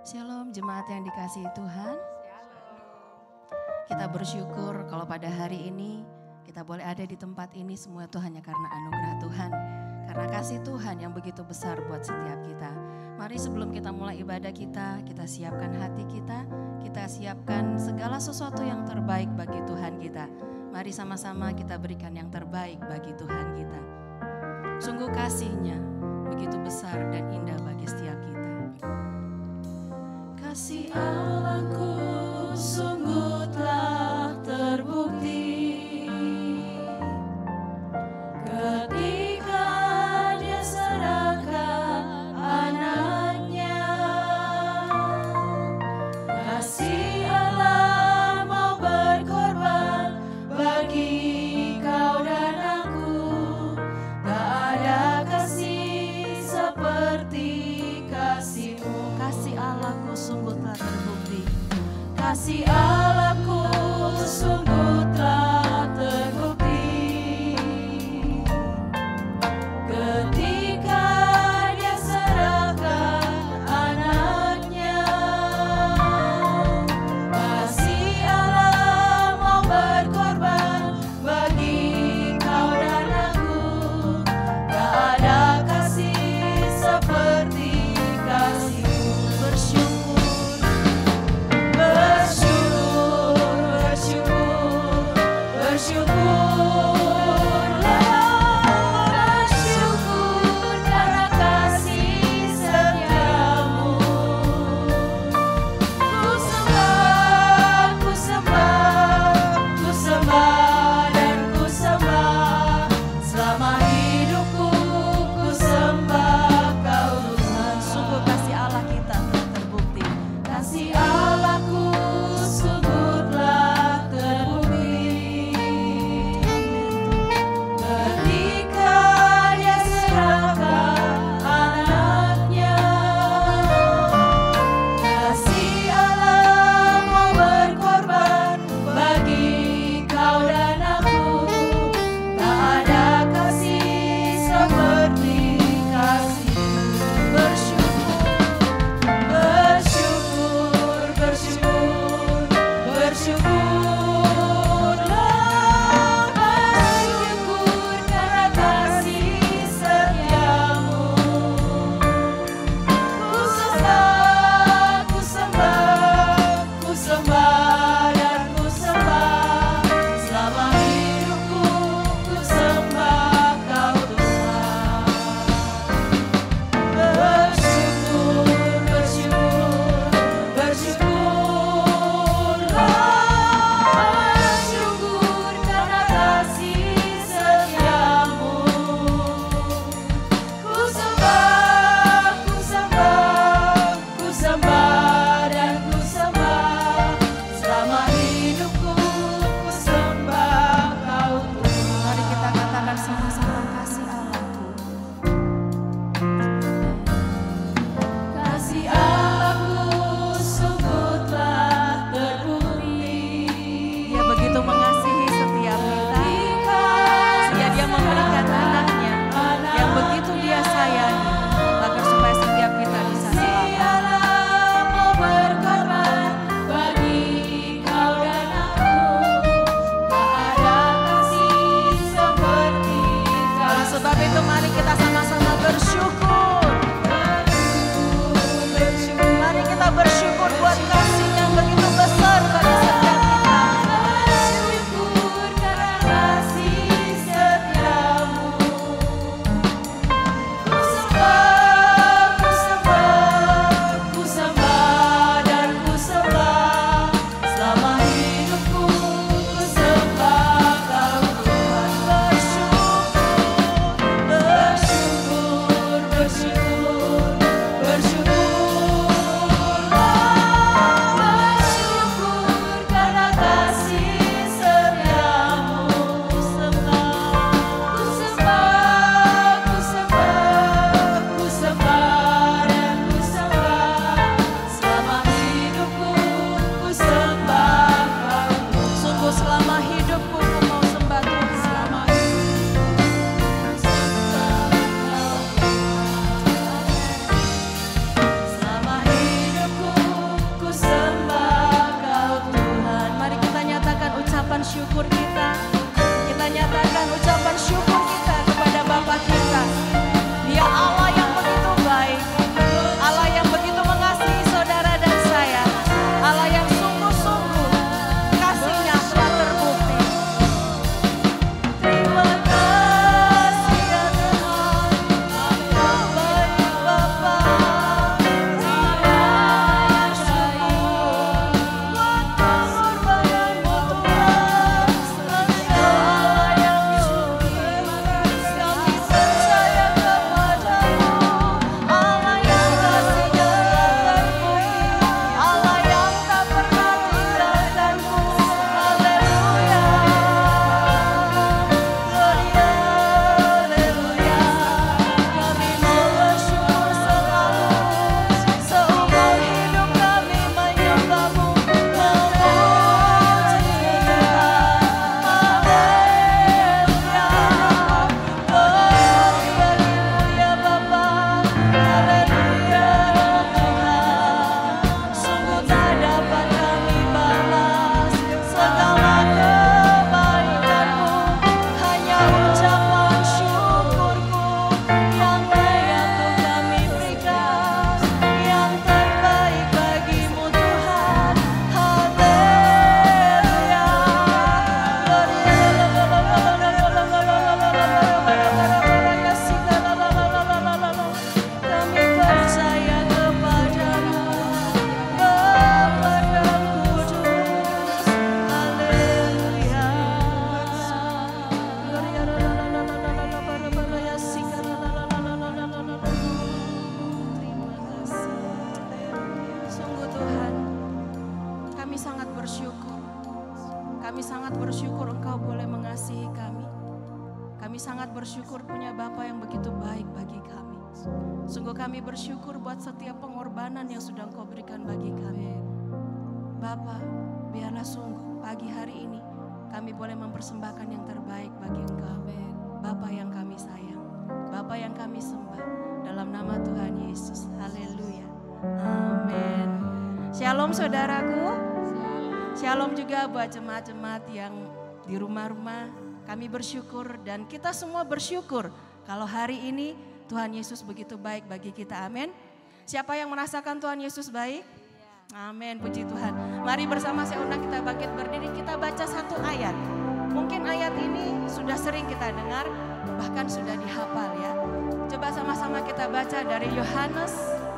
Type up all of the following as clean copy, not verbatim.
Shalom jemaat yang dikasihi Tuhan. Kita bersyukur kalau pada hari ini kita boleh ada di tempat ini semua itu hanya karena anugerah Tuhan. Karena kasih Tuhan yang begitu besar buat setiap kita. Mari sebelum kita mulai ibadah kita siapkan hati kita siapkan segala sesuatu yang terbaik bagi Tuhan kita. Mari sama-sama kita berikan yang terbaik bagi Tuhan kita. Sungguh kasih-Nya begitu besar dan indah bagi setiap kita. Kasih Allahku sungguh telah terbukti ketika Dia serahkan anaknya. Kasih Allah mau berkorban bagi kau dan aku. Tak ada kasih seperti kasih-Mu. Kasih Allahku sungguh telah terbukti. Kasih Allahku sungguh telah terbukti ketika Dia serahkan anaknya. Kasih Allah mau berkorban bagi kau dan aku. Tak ada kasih seperti kasih-Mu. Bersyukur bersyukur punya Bapa yang begitu baik bagi kami. Sungguh kami bersyukur buat setiap pengorbanan yang sudah Engkau berikan bagi kami. Bapa, biarlah sungguh pagi hari ini kami boleh mempersembahkan yang terbaik bagi Engkau. Bapa yang kami sayang, Bapa yang kami sembah, dalam nama Tuhan Yesus. Haleluya. Amin. Shalom saudaraku. Shalom juga buat jemaat-jemaat yang di rumah-rumah. Kami bersyukur dan kita semua bersyukur kalau hari ini Tuhan Yesus begitu baik bagi kita. Amin. Siapa yang merasakan Tuhan Yesus baik? Amin, puji Tuhan. Mari bersama saya undang kita bangkit berdiri, kita baca satu ayat. Mungkin ayat ini sudah sering kita dengar, bahkan sudah dihafal ya. Coba sama-sama kita baca dari Yohanes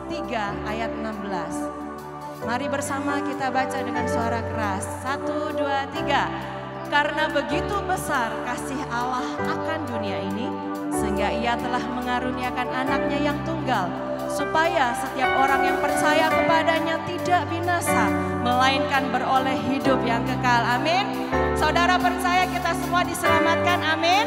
3 ayat 16. Mari bersama kita baca dengan suara keras. 1, 2, 3. Karena begitu besar kasih Allah akan dunia ini, sehingga Ia telah mengaruniakan anaknya yang tunggal, supaya setiap orang yang percaya kepadanya tidak binasa, melainkan beroleh hidup yang kekal. Amin. Saudara percaya kita semua diselamatkan. Amin.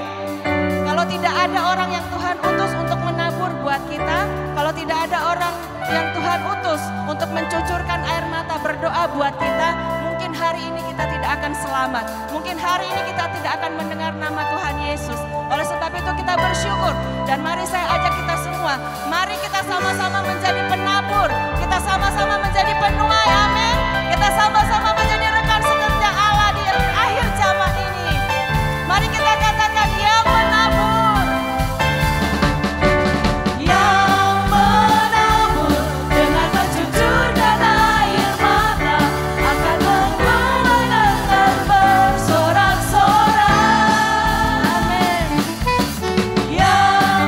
Kalau tidak ada orang yang Tuhan utus untuk menabur buat kita, kalau tidak ada orang yang Tuhan utus untuk mencucurkan air mata berdoa buat kita, mungkin hari ini kita tidak akan selamat. Mungkin hari ini kita tidak akan mendengar nama Tuhan Yesus. Oleh sebab itu kita bersyukur dan mari saya ajak kita semua, mari kita sama-sama menjadi penabur, kita sama-sama menjadi penuai. Amin. Kita sama-sama menjadi rekan sekerja Allah di akhir zaman ini. Mari kita katakan yang menabur, yang menabur dengan mencucurkan air mata akan menuai dan bersorak-sorak. Amin. Yang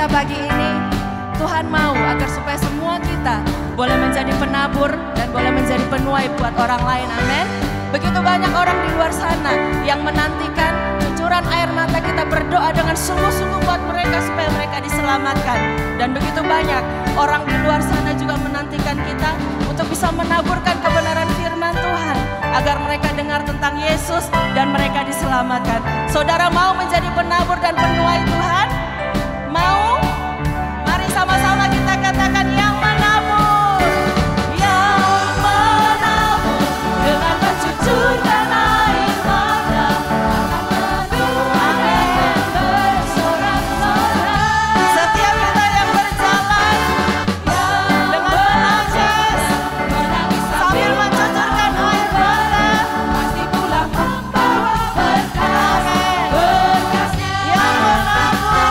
kita pagi ini, Tuhan mau agar supaya semua kita boleh menjadi penabur dan boleh menjadi penuai buat orang lain. Amin. Begitu banyak orang di luar sana yang menantikan cucuran air mata kita berdoa dengan sungguh-sungguh buat mereka supaya mereka diselamatkan. Dan begitu banyak orang di luar sana juga menantikan kita untuk bisa menaburkan kebenaran firman Tuhan agar mereka dengar tentang Yesus dan mereka diselamatkan. Saudara mau menjadi penabur dan penuai Tuhan? Mau? Mari sama-sama kita katakan yang menabur. Yang menabur dengan mencucurkan air mata akan menuai bersorak-sorak. Setiap kita yang berjalan dengan menangis sambil mencucurkan air mata pasti pulang membawa berkah. Berkasnya yang menabur.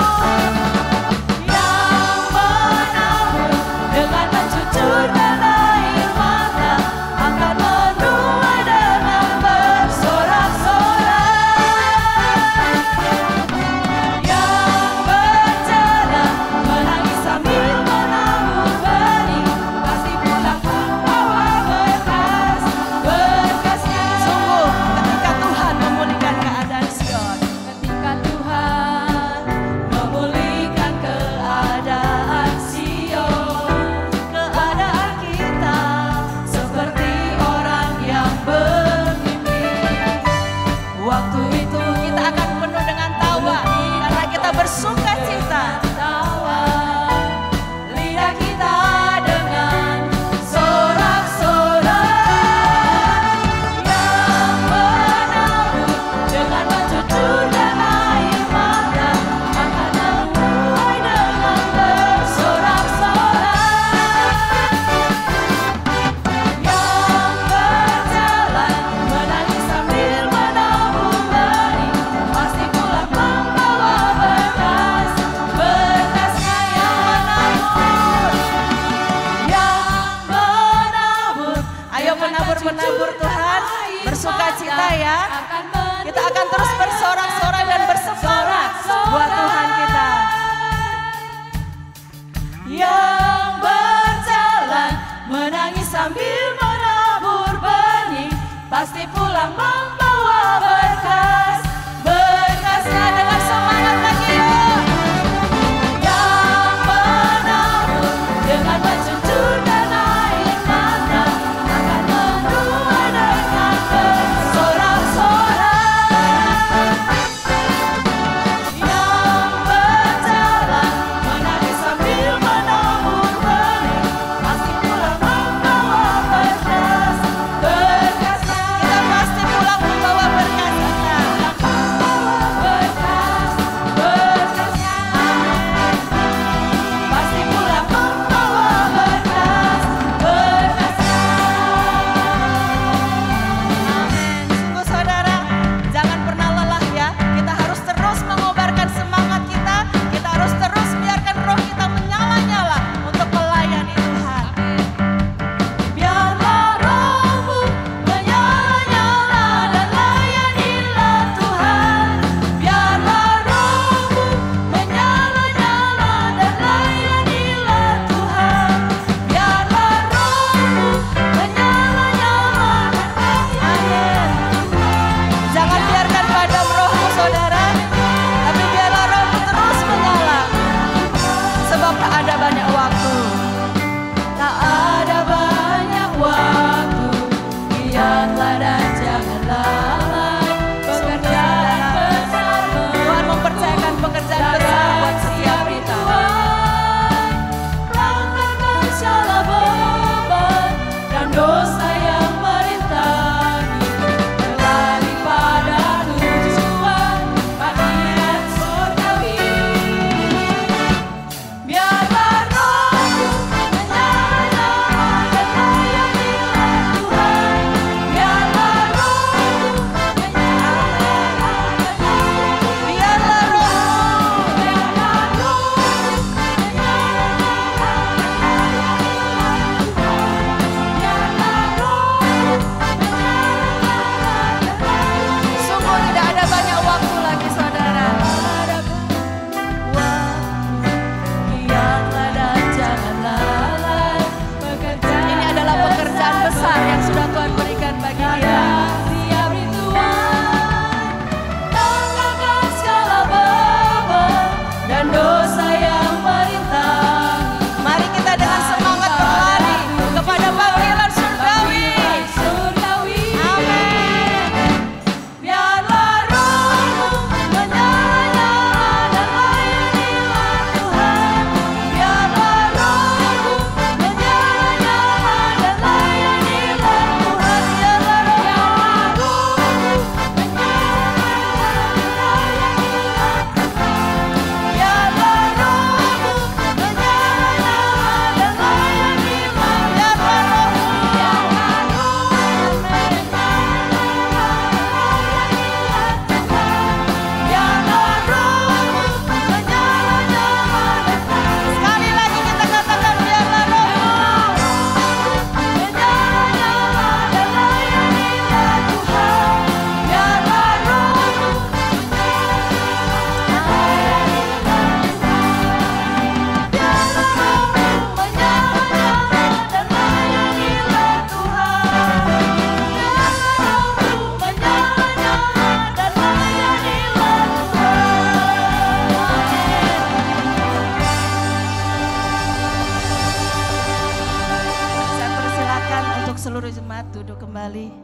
kembali.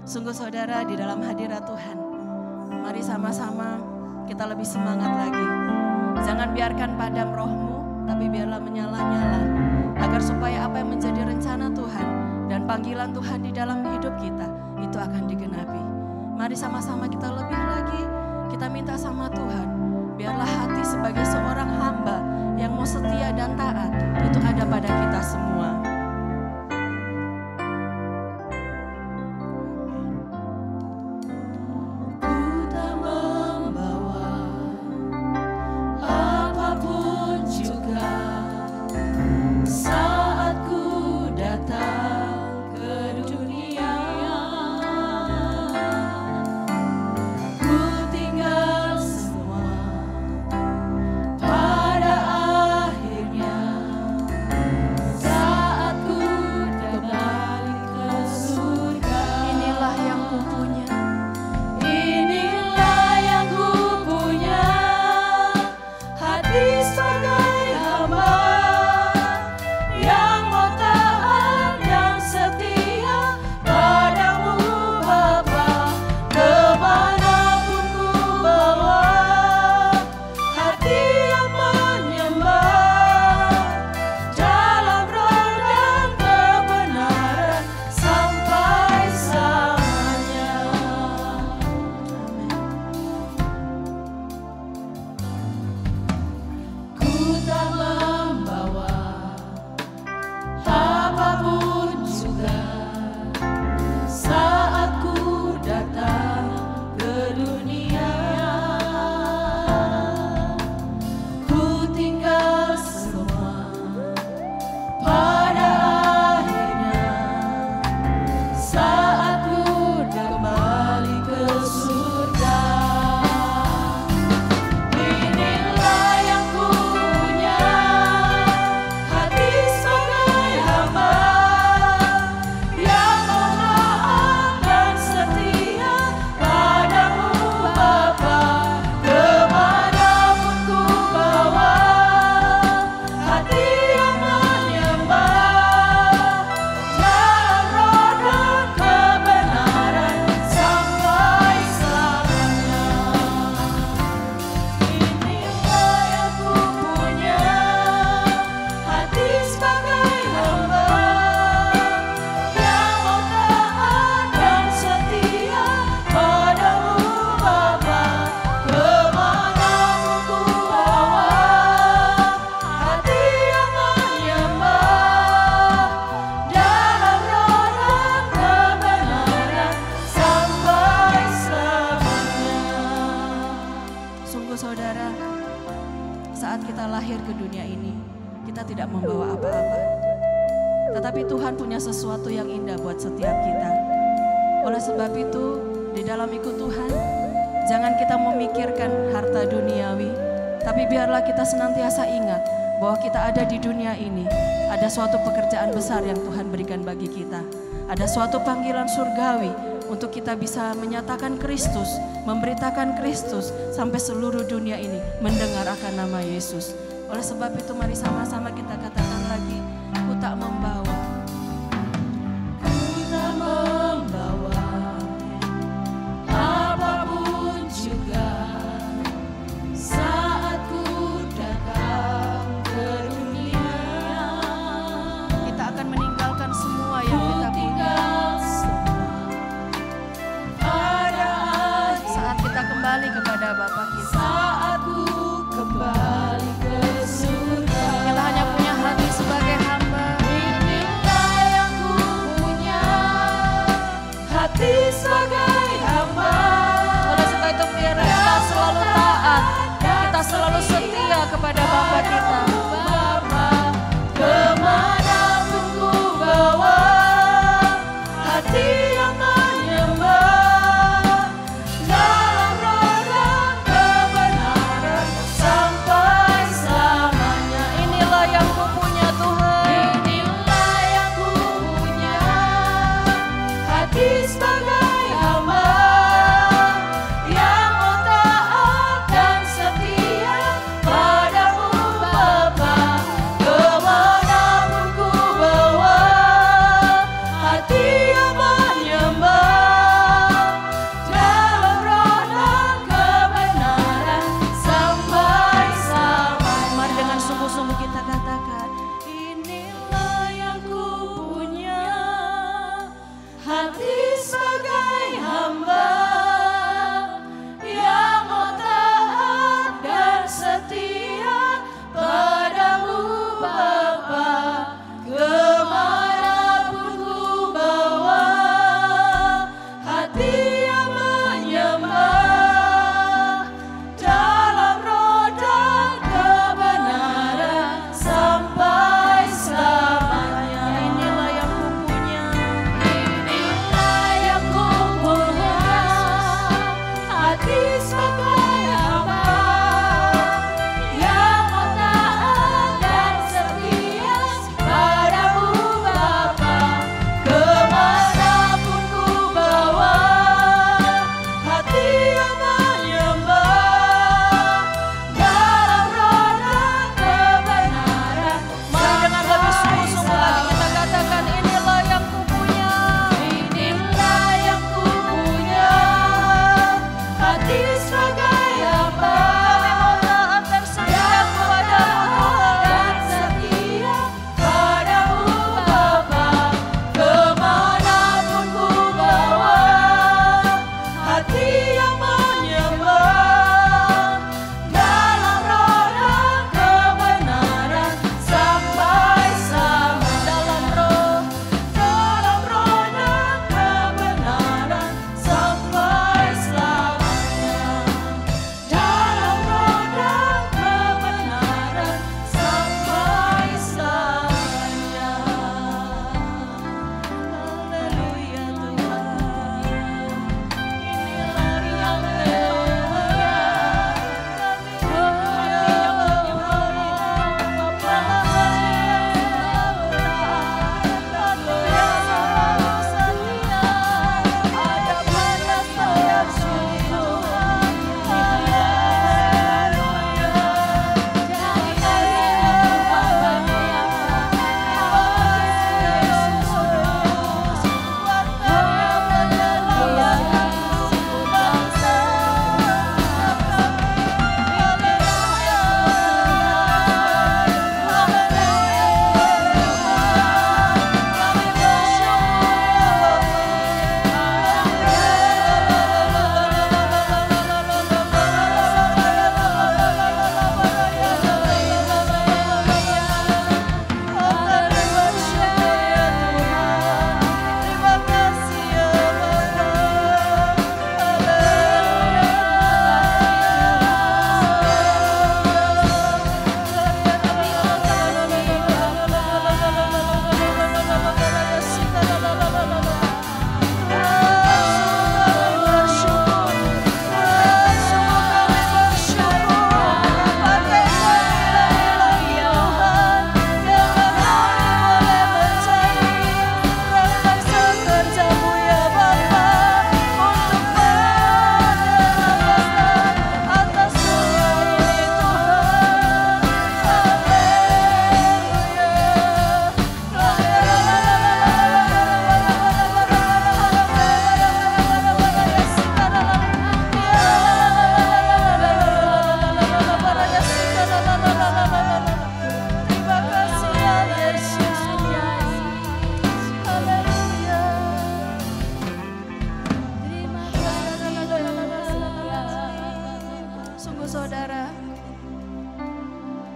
Sungguh saudara di dalam hadirat Tuhan. Mari sama-sama kita lebih semangat lagi. Jangan biarkan padam rohmu, tapi biarlah menyala-nyala. Agar supaya apa yang menjadi rencana Tuhan dan panggilan Tuhan di dalam hidup kita, itu akan digenapi. Mari sama-sama kita lebih lagi, kita minta sama Tuhan. Biarlah hati sebagai seorang hamba yang mau setia dan taat, itu ada pada kita semua. Suatu pekerjaan besar yang Tuhan berikan bagi kita. Ada suatu panggilan surgawi untuk kita bisa menyatakan Kristus, memberitakan Kristus sampai seluruh dunia ini mendengar akan nama Yesus. Oleh sebab itu mari sama-sama kita katakan lagi, ku tak membawa. Ku tak membawa apapun juga saat ku datang ke dunia. Kita akan meninggalkan semua yang kita punya. Saat kita kembali kepada Bapa kita. Saat ku kembali ke surga. Kita hanya punya hati sebagai hamba. Ini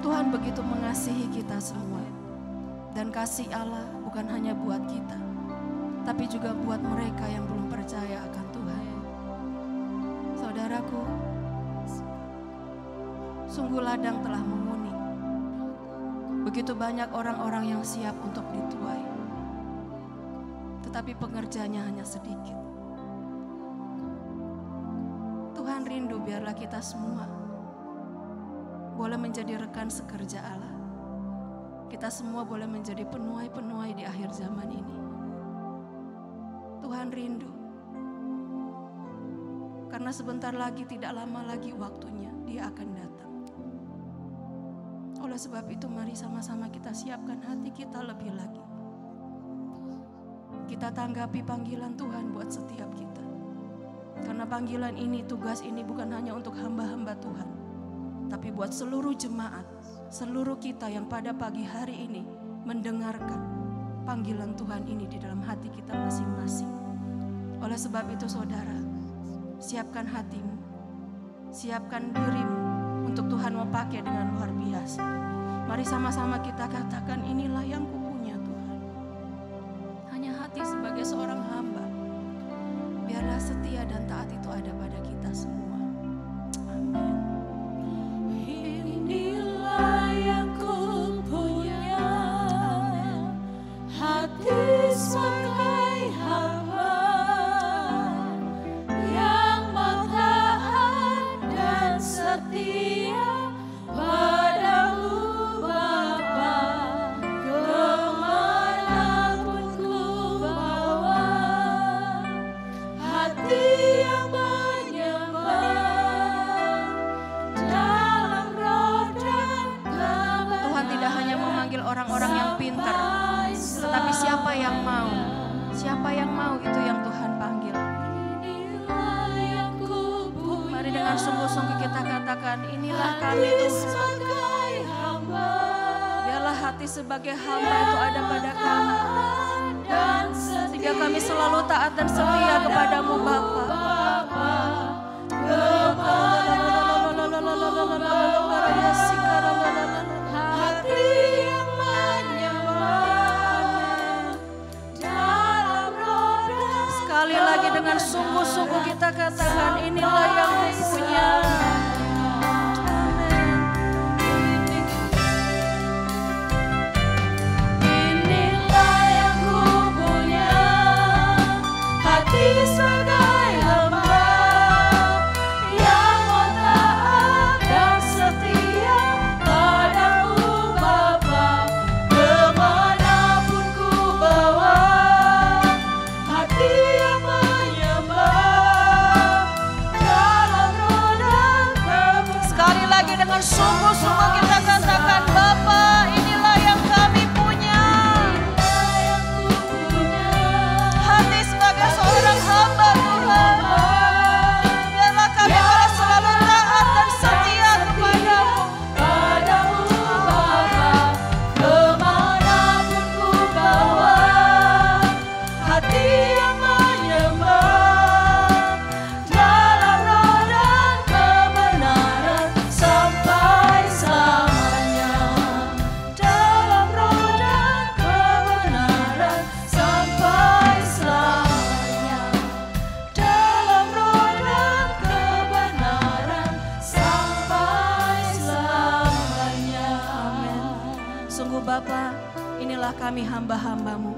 Tuhan begitu mengasihi kita semua. Dan kasih Allah bukan hanya buat kita, tapi juga buat mereka yang belum percaya akan Tuhan. Saudaraku, sungguh ladang telah menguning. Begitu banyak orang-orang yang siap untuk dituai, tetapi pengerjanya hanya sedikit. Tuhan rindu biarlah kita semua boleh menjadi rekan sekerja Allah. Kita semua boleh menjadi penuai-penuai di akhir zaman ini. Tuhan rindu. Karena sebentar lagi, tidak lama lagi waktunya, Dia akan datang. Oleh sebab itu mari sama-sama kita siapkan hati kita lebih lagi. Kita tanggapi panggilan Tuhan buat setiap kita. Karena panggilan ini, tugas ini bukan hanya untuk hamba-hamba Tuhan, tapi buat seluruh jemaat, seluruh kita yang pada pagi hari ini mendengarkan panggilan Tuhan ini di dalam hati kita masing-masing. Oleh sebab itu saudara, siapkan hatimu, siapkan dirimu untuk Tuhan mau pakai dengan luar biasa. Mari sama-sama kita katakan, inilah yang kupunya Tuhan. Hanya hati sebagai seorang hamba. Biarlah setia dan taat itu ada pada kita semua. Amin. Sebagai hamba yang mau taat dan setia padamu Bapa, kemanapun ku bawa, hati yang menyembah dalam roh dan kebenaran. Tuhan tidak hanya memanggil orang-orang yang pintar, tetapi siapa yang mau? Siapa yang mau itu yang Tuhan panggil. Mari dengan sungguh-sungguh kita katakan, inilah kami Tuhan. Biarlah hati sebagai hamba itu ada pada kami, sehingga kami selalu taat dan setia kepadamu Bapa. Sekali lagi dengan sungguh-sungguh kita katakan, inilah yang kupunya. Inilah yang kupunya, hati sebagai hamba yang mau taat dan setia padamu Bapa, kemanapun ku bawa, hati yang menyembah dalam roh dan kebenaran. Sekali lagi dengan sungguh-sungguh kita katakan, Bapa, inilah yang kami punya. Hati sebagai seorang hamba Tuhan. Biarlah kami boleh selalu taat dan setia kepadamu. Padamu Bapa, kemanapun ku bawa, hati yang menyembah dalam roh dan kebenaran sampai selamanya. Dalam roh dan kebenaran sampai selamanya. Dalam roh dan kebenaran sampai selamanya. Amin. Sungguh Bapa, inilah kami hamba-hambamu.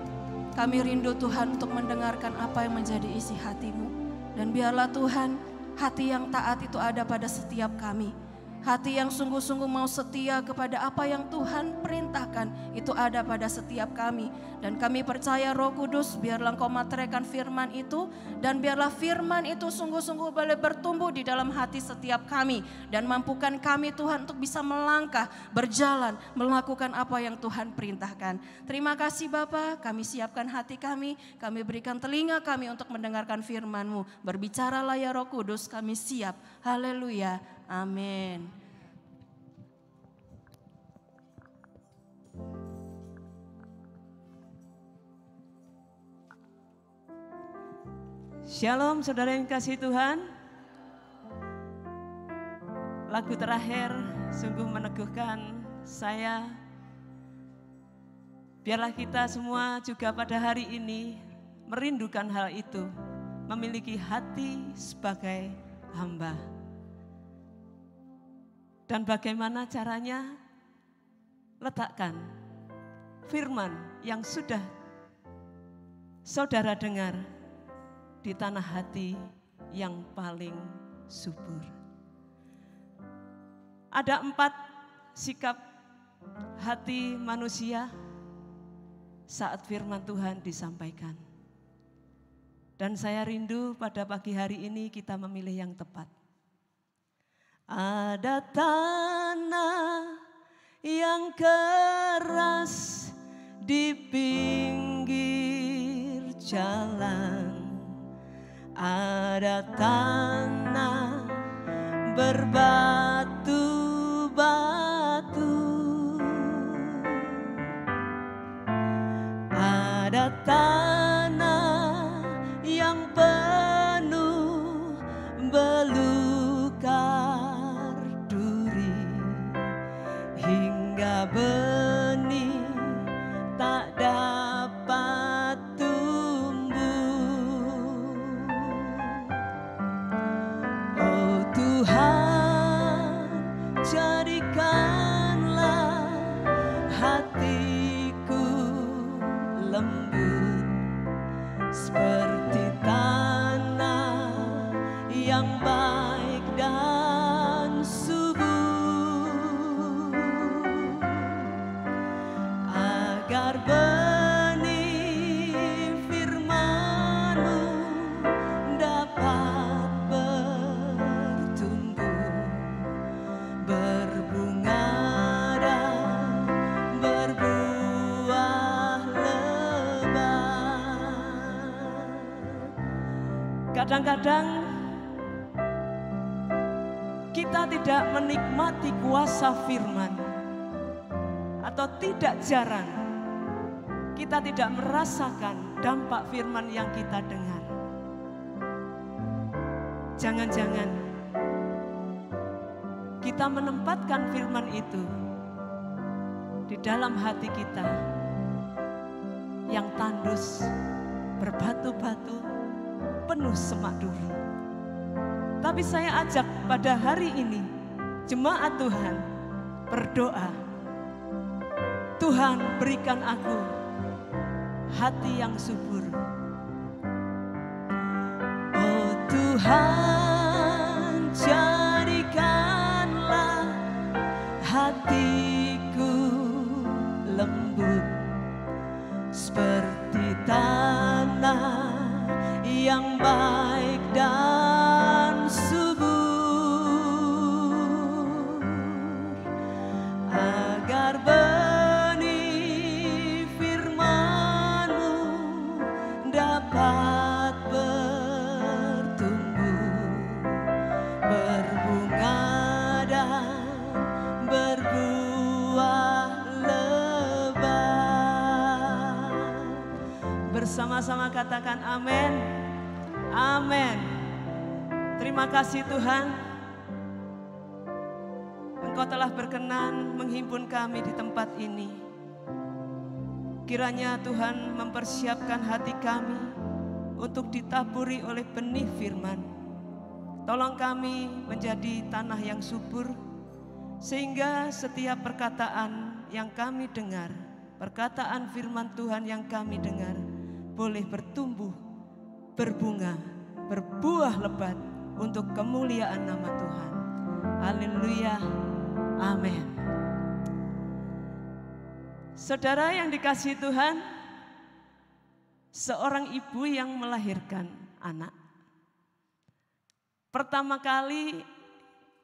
Kami rindu Tuhan untuk mendengarkan apa yang menjadi isi hatimu. Dan biarlah Tuhan, hati yang taat itu ada pada setiap kami. Hati yang sungguh-sungguh mau setia kepada apa yang Tuhan perintahkan itu ada pada setiap kami. Dan kami percaya Roh Kudus, biarlah Engkau materaikan firman itu. Dan biarlah firman itu sungguh-sungguh boleh bertumbuh di dalam hati setiap kami. Dan mampukan kami Tuhan untuk bisa melangkah, berjalan, melakukan apa yang Tuhan perintahkan. Terima kasih Bapa, kami siapkan hati kami berikan telinga kami untuk mendengarkan firman-Mu. Berbicaralah ya Roh Kudus, kami siap. Haleluya. Amin. Shalom saudara yang kasih Tuhan. lagu terakhir sungguh meneguhkan saya. Biarlah kita semua juga pada hari ini merindukan hal itu, memiliki hati sebagai hamba. Dan bagaimana caranya? Letakkan firman yang sudah saudara dengar di tanah hati yang paling subur. Ada 4 sikap hati manusia saat firman Tuhan disampaikan. Dan saya rindu pada pagi hari ini kita memilih yang tepat. Ada tanah yang keras di pinggir jalan. Ada tanah berbatu-batu. Ada tanah yang penuh belukar duri, hingga benih tak dapat tumbuh. Oh Tuhan, jadikanlah hatiku lembut seperti tanah yang baik dan subur, agar benih firman-Mu dapat bertumbuh, berbunga dan berbuah lebat. Kadang-kadang kita tidak menikmati kuasa firman, atau tidak jarang kita tidak merasakan dampak firman yang kita dengar. Jangan-jangan kita menempatkan firman itu di dalam hati kita yang tandus, berbatu-batu, penuh semak duri. Tapi saya ajak pada hari ini jemaat Tuhan berdoa, Tuhan berikan aku hati yang subur. Oh Tuhan, jadikanlah hatiku lembut seperti tanah yang baik dan subur, agar benih firman-Mu dapat bertumbuh, berbunga dan berbuah lebat. Bersama-sama katakan amin. Amin. Terima kasih Tuhan, Engkau telah berkenan menghimpun kami di tempat ini. Kiranya Tuhan mempersiapkan hati kami untuk ditaburi oleh benih firman. Tolong kami menjadi tanah yang subur, sehingga setiap perkataan yang kami dengar, perkataan firman Tuhan yang kami dengar, boleh bertumbuh, berbunga, berbuah lebat untuk kemuliaan nama Tuhan. Haleluya, amin. Saudara yang dikasihi Tuhan, seorang ibu yang melahirkan anak, pertama kali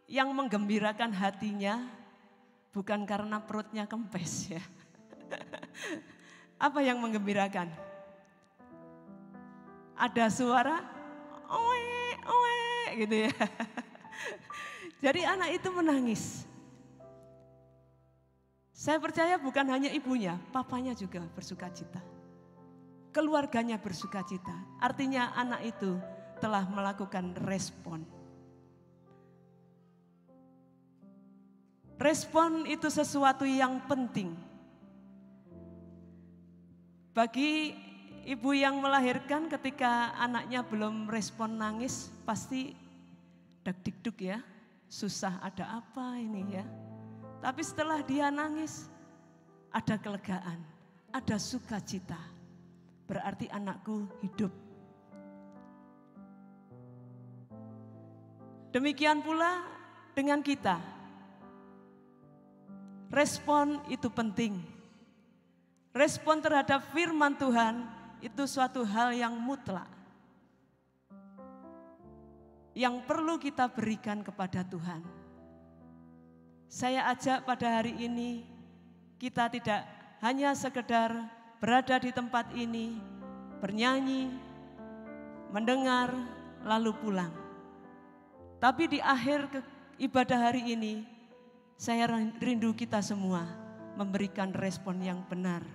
yang menggembirakan hatinya bukan karena perutnya kempes ya. Apa yang menggembirakan? Ada suara oe oe gitu ya. Jadi anak itu menangis. Saya percaya bukan hanya ibunya, papanya juga bersukacita. Keluarganya bersukacita. Artinya anak itu telah melakukan respon. Respon itu sesuatu yang penting. Bagi ibu yang melahirkan ketika anaknya belum respon nangis, pasti deg-deg ya, susah, ada apa ini ya. Tapi setelah dia nangis, ada kelegaan, ada sukacita. Berarti anakku hidup. Demikian pula dengan kita. Respon itu penting. Respon terhadap firman Tuhan itu suatu hal yang mutlak. Yang perlu kita berikan kepada Tuhan. Saya ajak pada hari ini, kita tidak hanya sekedar berada di tempat ini, bernyanyi, mendengar, lalu pulang. Tapi di akhir ibadah hari ini, saya rindu kita semua memberikan respon yang benar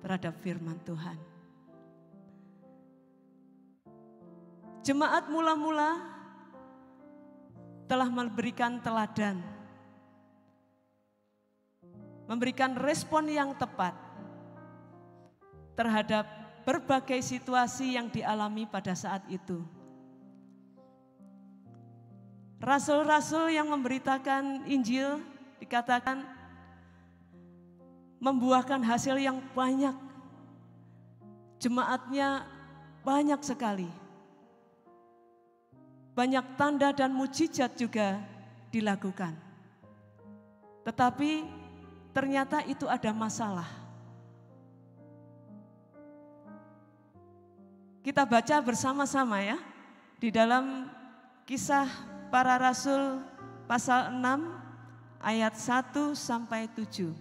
terhadap firman Tuhan. Jemaat mula-mula telah memberikan teladan, memberikan respon yang tepat terhadap berbagai situasi yang dialami pada saat itu. Rasul-rasul yang memberitakan Injil dikatakan membuahkan hasil yang banyak. Jemaatnya banyak sekali. Banyak tanda dan mujizat juga dilakukan. Tetapi ternyata itu ada masalah. Kita baca bersama-sama ya. Di dalam Kisah Para Rasul pasal 6 ayat 1 sampai 7.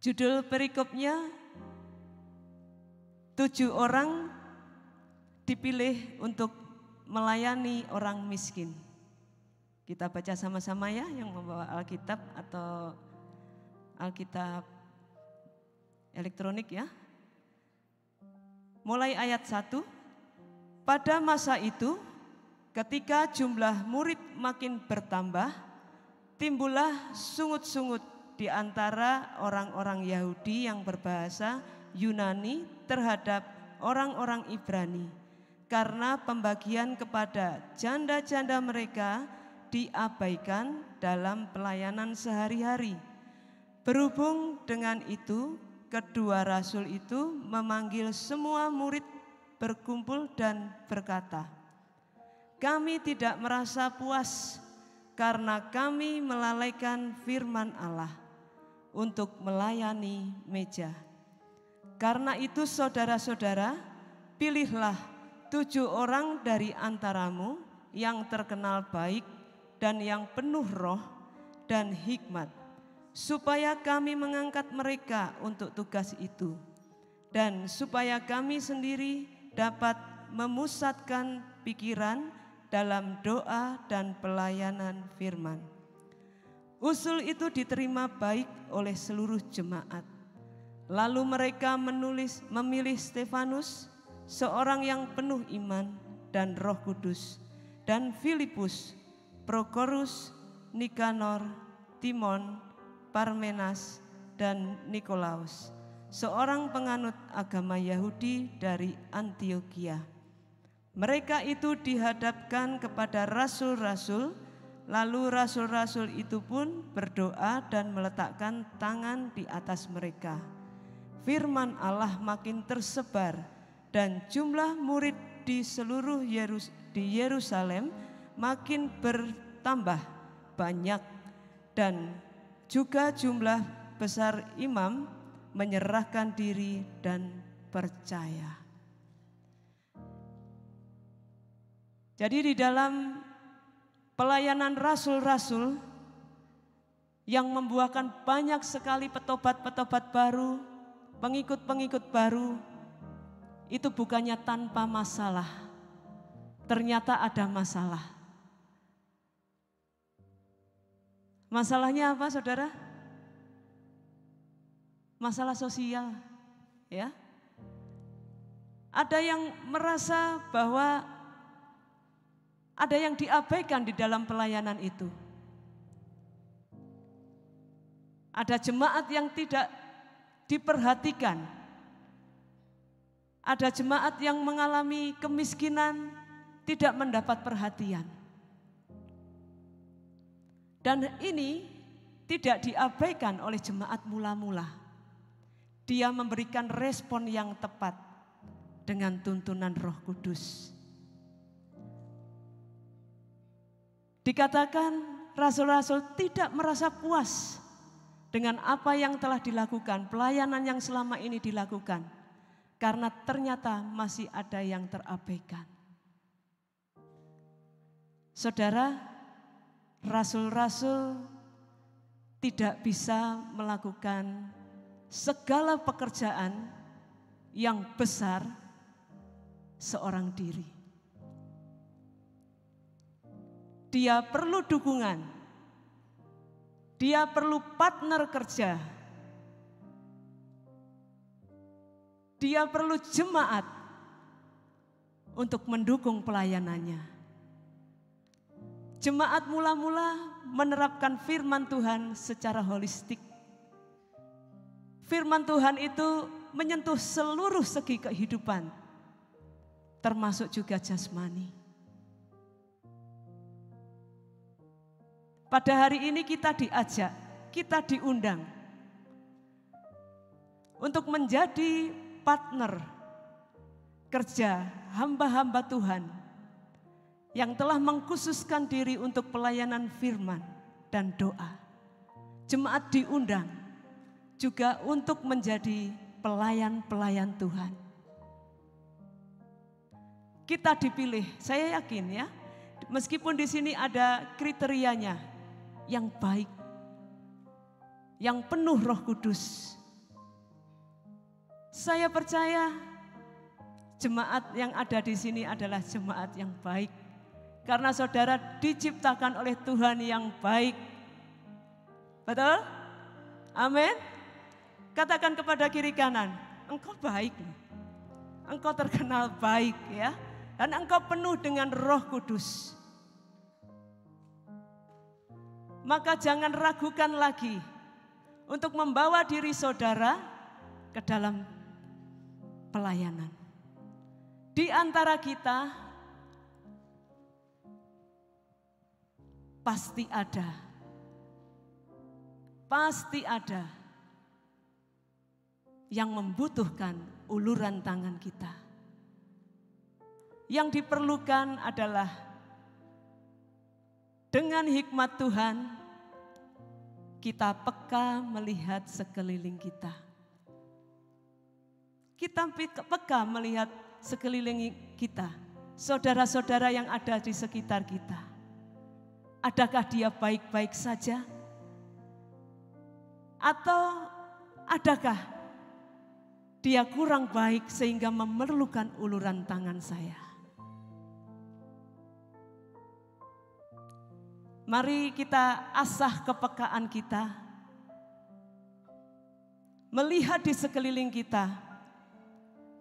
Judul perikopnya 7 orang dipilih untuk melayani orang miskin. Kita baca sama-sama ya, yang membawa Alkitab atau Alkitab elektronik ya. Mulai ayat 1. Pada masa itu, ketika jumlah murid makin bertambah, timbullah sungut-sungut di antara orang-orang Yahudi yang berbahasa Yunani terhadap orang-orang Ibrani, karena pembagian kepada janda-janda mereka diabaikan dalam pelayanan sehari-hari. Berhubung dengan itu, kedua rasul itu memanggil semua murid berkumpul dan berkata, "Kami tidak merasa puas karena kami melalaikan firman Allah untuk melayani meja. Karena itu saudara-saudara, pilihlah 7 orang dari antaramu yang terkenal baik dan yang penuh roh dan hikmat, supaya kami mengangkat mereka untuk tugas itu, dan supaya kami sendiri dapat memusatkan pikiran dalam doa dan pelayanan firman." Usul itu diterima baik oleh seluruh jemaat. Lalu mereka memilih Stefanus, seorang yang penuh iman dan Roh Kudus, dan Filipus, Prokorus, Nikanor, Timon, Parmenas, dan Nikolaus, seorang penganut agama Yahudi dari Antiokhia. Mereka itu dihadapkan kepada rasul-rasul, lalu rasul-rasul itu pun berdoa dan meletakkan tangan di atas mereka. Firman Allah makin tersebar dan jumlah murid di seluruh Yerusalem makin bertambah banyak, dan juga jumlah besar imam menyerahkan diri dan percaya. Jadi di dalam pelayanan rasul-rasul yang membuahkan banyak sekali petobat-petobat baru, pengikut-pengikut baru, itu bukannya tanpa masalah. Ternyata ada masalah. Masalahnya apa, saudara? Masalah sosial, ya. Ada yang merasa bahwa ada yang diabaikan di dalam pelayanan itu. Ada jemaat yang tidak diperhatikan. Ada jemaat yang mengalami kemiskinan, tidak mendapat perhatian. Dan ini tidak diabaikan oleh jemaat mula-mula. Dia memberikan respon yang tepat dengan tuntunan Roh Kudus. Dikatakan rasul-rasul tidak merasa puas dengan apa yang telah dilakukan, pelayanan yang selama ini dilakukan. Karena ternyata masih ada yang terabaikan. Saudara, rasul-rasul tidak bisa melakukan segala pekerjaan yang besar seorang diri. Dia perlu dukungan. Dia perlu partner kerja. Dia perlu jemaat untuk mendukung pelayanannya. Jemaat mula-mula menerapkan firman Tuhan secara holistik. Firman Tuhan itu menyentuh seluruh segi kehidupan, termasuk juga jasmani. Pada hari ini kita diajak, kita diundang untuk menjadi partner kerja hamba-hamba Tuhan yang telah mengkhususkan diri untuk pelayanan firman dan doa. Jemaat diundang juga untuk menjadi pelayan-pelayan Tuhan. Kita dipilih, saya yakin ya, meskipun di sini ada kriterianya yang baik, yang penuh Roh Kudus. Saya percaya jemaat yang ada di sini adalah jemaat yang baik. Karena saudara diciptakan oleh Tuhan yang baik. Betul? Amin. Katakan kepada kiri kanan, engkau baik. Engkau terkenal baik ya. Dan engkau penuh dengan Roh Kudus. Maka jangan ragukan lagi untuk membawa diri saudara ke dalam pelayanan. Di antara kita pasti ada yang membutuhkan uluran tangan kita. Yang diperlukan adalah dengan hikmat Tuhan kita peka melihat sekeliling kita. Kita peka melihat sekeliling kita, saudara-saudara yang ada di sekitar kita. Adakah dia baik-baik saja? Atau adakah dia kurang baik sehingga memerlukan uluran tangan saya? Mari kita asah kepekaan kita, melihat di sekeliling kita.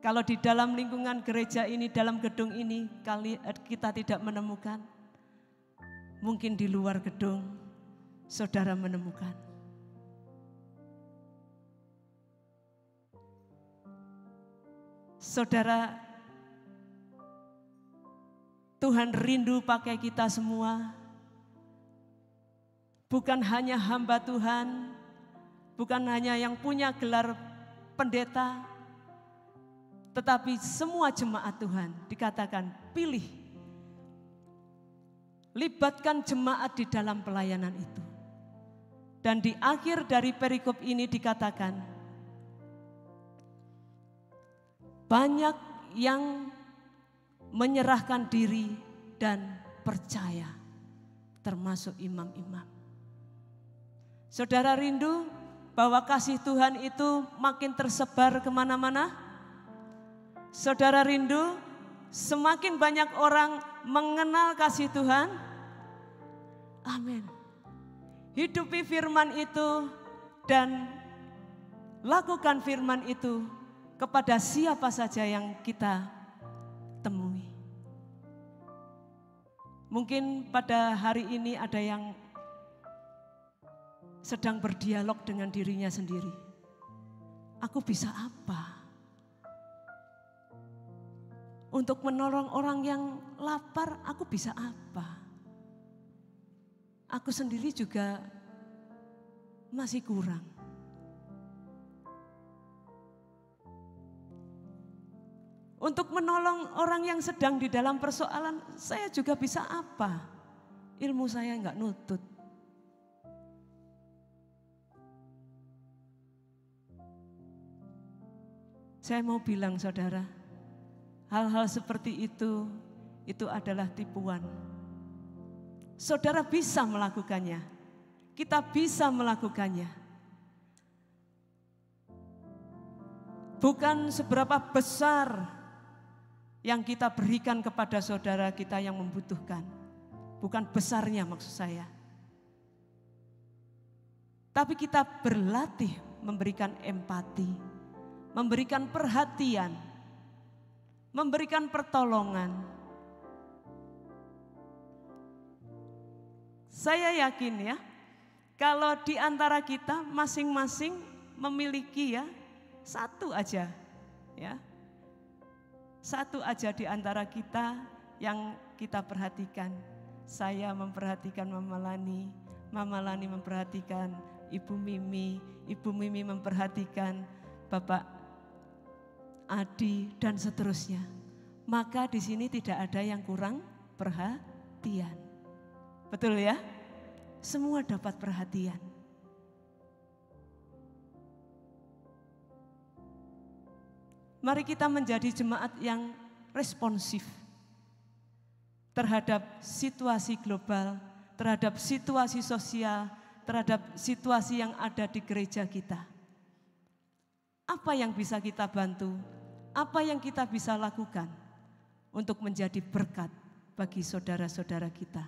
Kalau di dalam lingkungan gereja ini, dalam gedung ini, kita tidak menemukan. Mungkin di luar gedung, saudara menemukan. Saudara, Tuhan rindu pakai kita semua. Bukan hanya hamba Tuhan, bukan hanya yang punya gelar pendeta, tetapi semua jemaat Tuhan dikatakan pilih. Libatkan jemaat di dalam pelayanan itu. Dan di akhir dari perikop ini dikatakan, banyak yang menyerahkan diri dan percaya, termasuk imam-imam. Saudara rindu bahwa kasih Tuhan itu makin tersebar kemana-mana? Saudara rindu semakin banyak orang mengenal kasih Tuhan? Amin. Hidupi firman itu dan lakukan firman itu kepada siapa saja yang kita temui. Mungkin pada hari ini ada yang sedang berdialog dengan dirinya sendiri. Aku bisa apa? Untuk menolong orang yang lapar, aku bisa apa? Aku sendiri juga masih kurang. Untuk menolong orang yang sedang di dalam persoalan, saya juga bisa apa? Ilmu saya enggak nutut. Saya mau bilang saudara, hal-hal seperti itu adalah tipuan. Saudara bisa melakukannya, kita bisa melakukannya. Bukan seberapa besar yang kita berikan kepada saudara kita yang membutuhkan. Bukan besarnya maksud saya. Tapi kita berlatih memberikan empati, memberikan perhatian, memberikan pertolongan. Saya yakin ya, kalau di antara kita masing-masing memiliki ya satu aja ya. Satu aja di antara kita yang kita perhatikan. Saya memperhatikan Mama Lani memperhatikan Ibu Mimi memperhatikan Bapak Adi dan seterusnya. Maka di sini tidak ada yang kurang perhatian. Betul ya? Semua dapat perhatian. Mari kita menjadi jemaat yang responsif terhadap situasi global, terhadap situasi sosial, terhadap situasi yang ada di gereja kita. Apa yang bisa kita bantu? Apa yang kita bisa lakukan untuk menjadi berkat bagi saudara-saudara kita?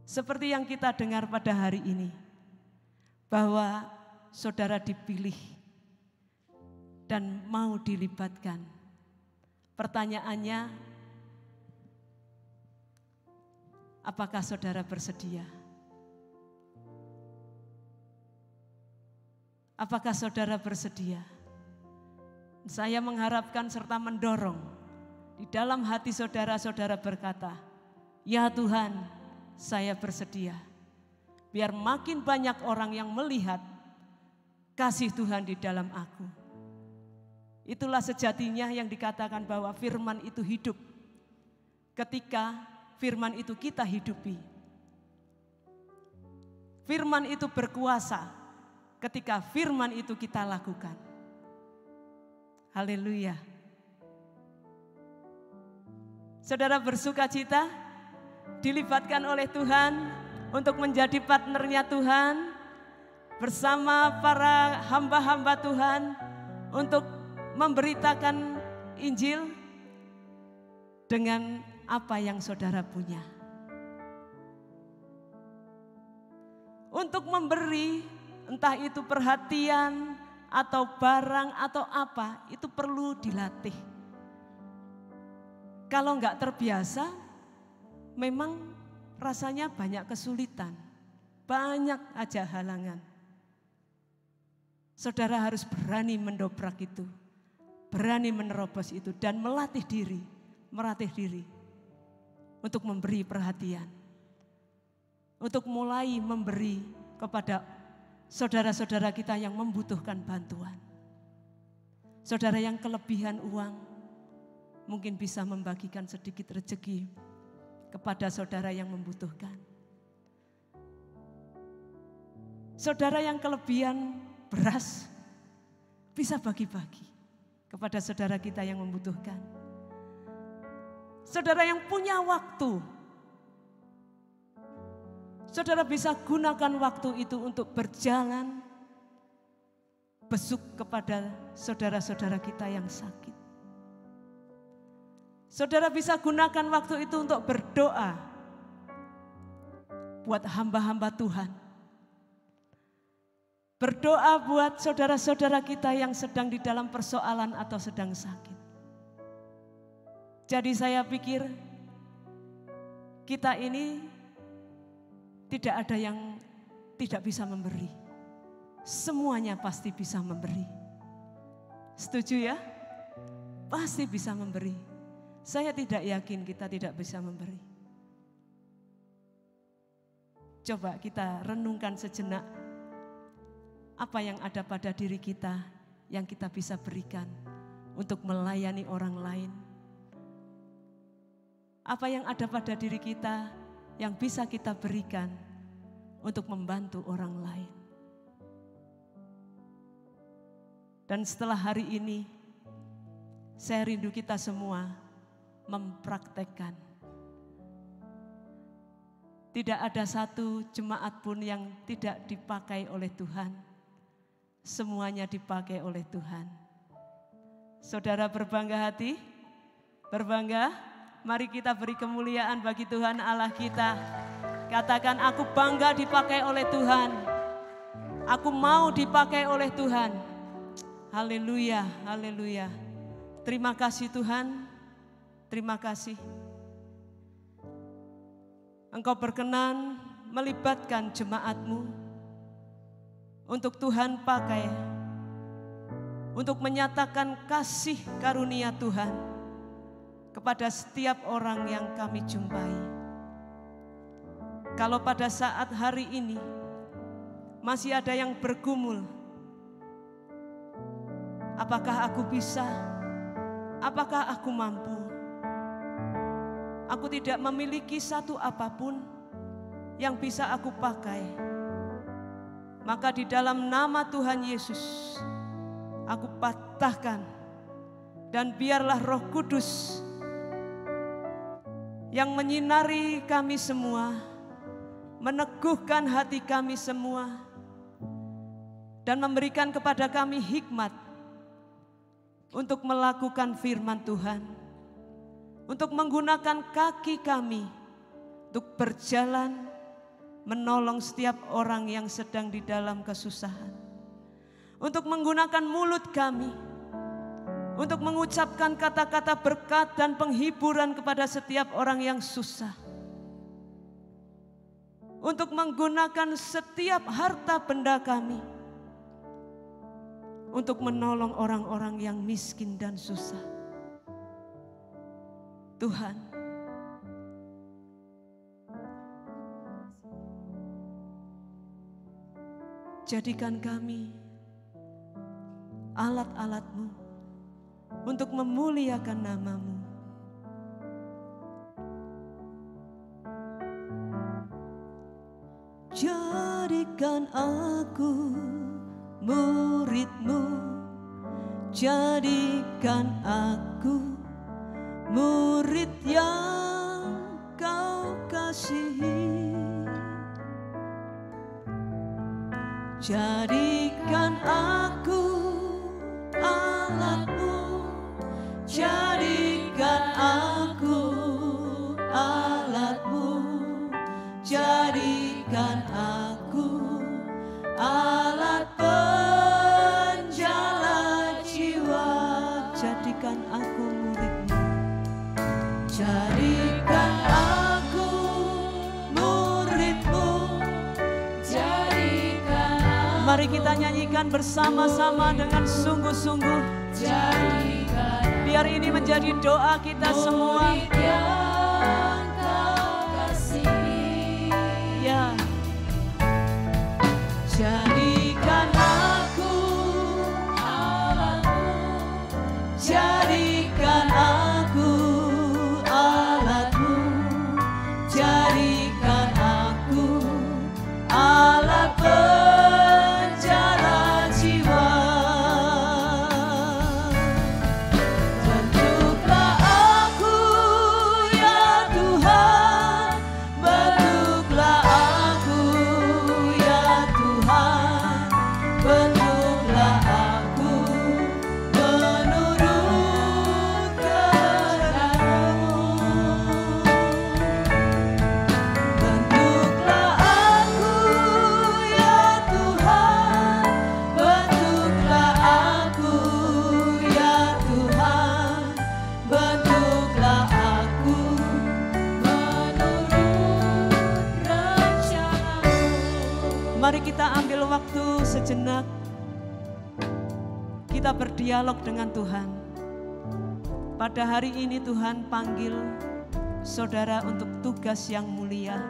Seperti yang kita dengar pada hari ini, bahwa saudara dipilih dan mau dilibatkan. Pertanyaannya, apakah saudara bersedia? Apakah saudara bersedia? Saya mengharapkan serta mendorong di dalam hati saudara-saudara berkata, ya Tuhan, saya bersedia. Biar makin banyak orang yang melihat kasih Tuhan di dalam aku. Itulah sejatinya yang dikatakan bahwa firman itu hidup. Ketika firman itu kita hidupi. Firman itu berkuasa ketika firman itu kita lakukan. Haleluya. Saudara bersukacita dilibatkan oleh Tuhan untuk menjadi partnernya Tuhan bersama para hamba-hamba Tuhan untuk memberitakan Injil dengan apa yang saudara punya. Untuk memberi, entah itu perhatian atau barang atau apa, itu perlu dilatih. Kalau enggak terbiasa, memang rasanya banyak kesulitan, banyak aja halangan. Saudara harus berani mendobrak itu, berani menerobos itu dan melatih diri untuk memberi perhatian, untuk mulai memberi kepada saudara-saudara kita yang membutuhkan bantuan. Saudara yang kelebihan uang, mungkin bisa membagikan sedikit rezeki kepada saudara yang membutuhkan. Saudara yang kelebihan beras, bisa bagi-bagi kepada saudara kita yang membutuhkan. Saudara yang punya waktu, saudara bisa gunakan waktu itu untuk berjalan, besuk kepada saudara-saudara kita yang sakit. Saudara bisa gunakan waktu itu untuk berdoa buat hamba-hamba Tuhan. Berdoa buat saudara-saudara kita yang sedang di dalam persoalan atau sedang sakit. Jadi saya pikir kita ini Tidak ada yang tidak bisa memberi. Semuanya pasti bisa memberi. Setuju ya? Pasti bisa memberi. Saya tidak yakin kita tidak bisa memberi. Coba kita renungkan sejenak. Apa yang ada pada diri kita yang kita bisa berikan untuk melayani orang lain. Apa yang ada pada diri kita yang bisa kita berikan untuk membantu orang lain. Dan setelah hari ini, saya rindu kita semua mempraktekkan. Tidak ada satu jemaat pun yang tidak dipakai oleh Tuhan. Semuanya dipakai oleh Tuhan. Saudara berbangga hati? Berbangga? Mari kita beri kemuliaan bagi Tuhan Allah kita. Katakan, aku bangga dipakai oleh Tuhan. Aku mau dipakai oleh Tuhan. Haleluya, haleluya. Terima kasih Tuhan. Terima kasih. Engkau berkenan melibatkan jemaat-Mu untuk Tuhan pakai. Untuk menyatakan kasih karunia Tuhan kepada setiap orang yang kami jumpai. Kalau pada saat hari ini masih ada yang bergumul, apakah aku bisa? Apakah aku mampu? Aku tidak memiliki satu apapun yang bisa aku pakai. Maka di dalam nama Tuhan Yesus, aku patahkan, dan biarlah Roh Kudus yang menyinari kami semua, meneguhkan hati kami semua, dan memberikan kepada kami hikmat untuk melakukan firman Tuhan, untuk menggunakan kaki kami untuk berjalan menolong setiap orang yang sedang di dalam kesusahan, untuk menggunakan mulut kami untuk mengucapkan kata-kata berkat dan penghiburan kepada setiap orang yang susah. Untuk menggunakan setiap harta benda kami untuk menolong orang-orang yang miskin dan susah. Tuhan, jadikan kami alat-alat-Mu untuk memuliakan nama-Mu. Jadikan aku murid-Mu, jadikan aku murid yang Kau kasihi. Jadikan aku alat-Mu, jadikan aku alat-Mu, jadikan aku alat penjala jiwa. Jadikan aku murid-Mu, jadikan aku murid-Mu, jadikan aku. Mari kita nyanyikan bersama-sama dengan sungguh-sungguh. Jadikan biar ini menjadi doa kita semua. Yang Kau kasih. Ya. Jadikan aku alat-Mu, jadikan aku alat-Mu, jadikan aku alat penjala jiwa. Bentuklah aku ya Tuhan, bentuklah aku ya Tuhan. Mari kita ambil waktu sejenak. Kita berdialog dengan Tuhan. Pada hari ini Tuhan panggil saudara untuk tugas yang mulia.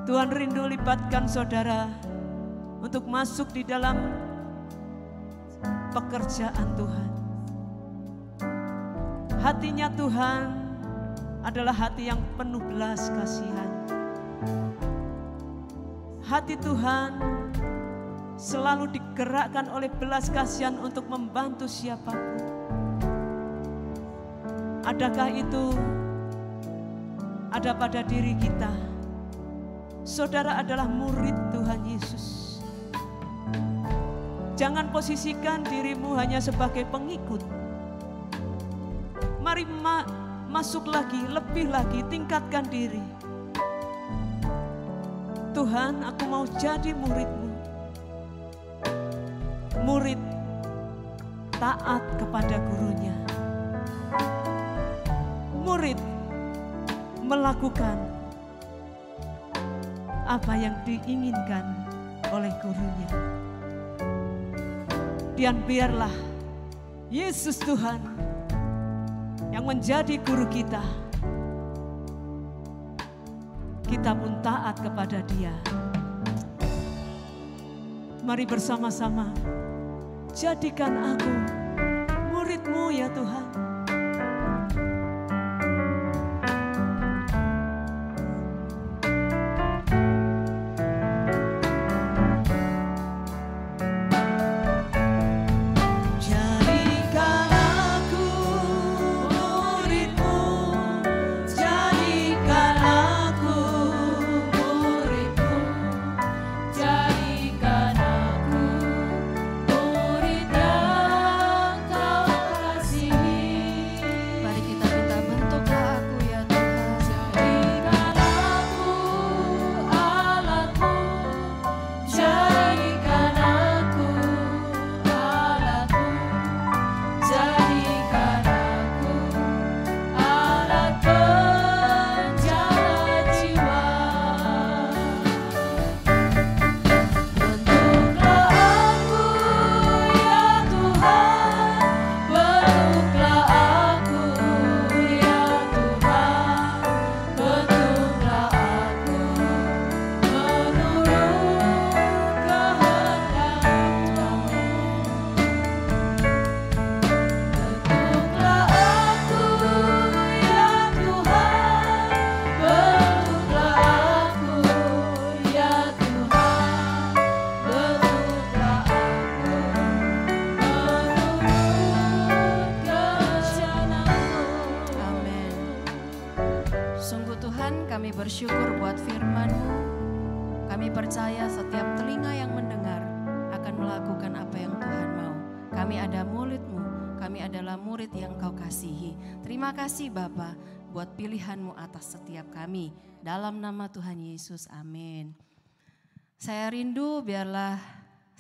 Tuhan rindu libatkan saudara untuk masuk di dalam pekerjaan Tuhan. Hatinya Tuhan adalah hati yang penuh belas kasihan. Hati Tuhan selalu digerakkan oleh belas kasihan untuk membantu siapapun. Adakah itu ada pada diri kita? Saudara adalah murid Tuhan Yesus. Jangan posisikan dirimu hanya sebagai pengikut. Mari masuk lagi, lebih lagi, tingkatkan diri. Tuhan, aku mau jadi murid-Mu. Murid taat kepada gurunya. Murid melakukan apa yang diinginkan oleh gurunya. Dan biarlah Yesus Tuhan yang menjadi guru kita, kita pun taat kepada Dia. Mari bersama-sama, jadikan aku murid-Mu ya Tuhan. Bersyukur buat firman-Mu. Kami percaya setiap telinga yang mendengar akan melakukan apa yang Tuhan mau. Kami ada murid-Mu, kami adalah murid yang Kau kasihi. Terima kasih Bapa buat pilihan-Mu atas setiap kami. Dalam nama Tuhan Yesus, amin. Saya rindu biarlah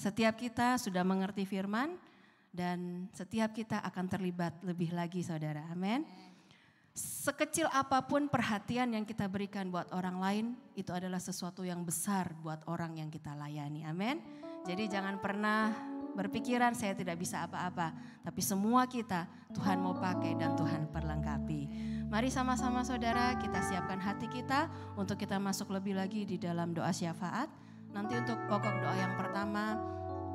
setiap kita sudah mengerti firman dan setiap kita akan terlibat lebih lagi saudara, amin. Sekecil apapun perhatian yang kita berikan buat orang lain, itu adalah sesuatu yang besar buat orang yang kita layani, amin. Jadi jangan pernah berpikiran saya tidak bisa apa-apa, tapi semua kita Tuhan mau pakai dan Tuhan perlengkapi. Mari sama-sama saudara kita siapkan hati kita untuk kita masuk lebih lagi di dalam doa syafaat. Nanti untuk pokok doa yang pertama,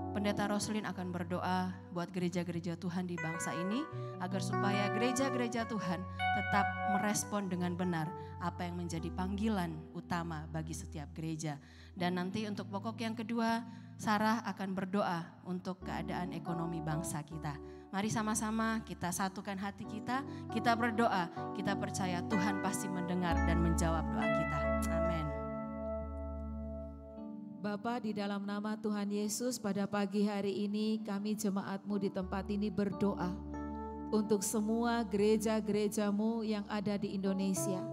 Pendeta Roslin akan berdoa buat gereja-gereja Tuhan di bangsa ini agar supaya gereja-gereja Tuhan tetap merespon dengan benar apa yang menjadi panggilan utama bagi setiap gereja. Dan nanti untuk pokok yang kedua, Sarah akan berdoa untuk keadaan ekonomi bangsa kita. Mari sama-sama kita satukan hati kita berdoa, kita percaya Tuhan pasti mendengar dan menjawab doa kita. Amin. Bapa, di dalam nama Tuhan Yesus, pada pagi hari ini kami jemaat-Mu di tempat ini berdoa untuk semua gereja-gereja-Mu yang ada di Indonesia.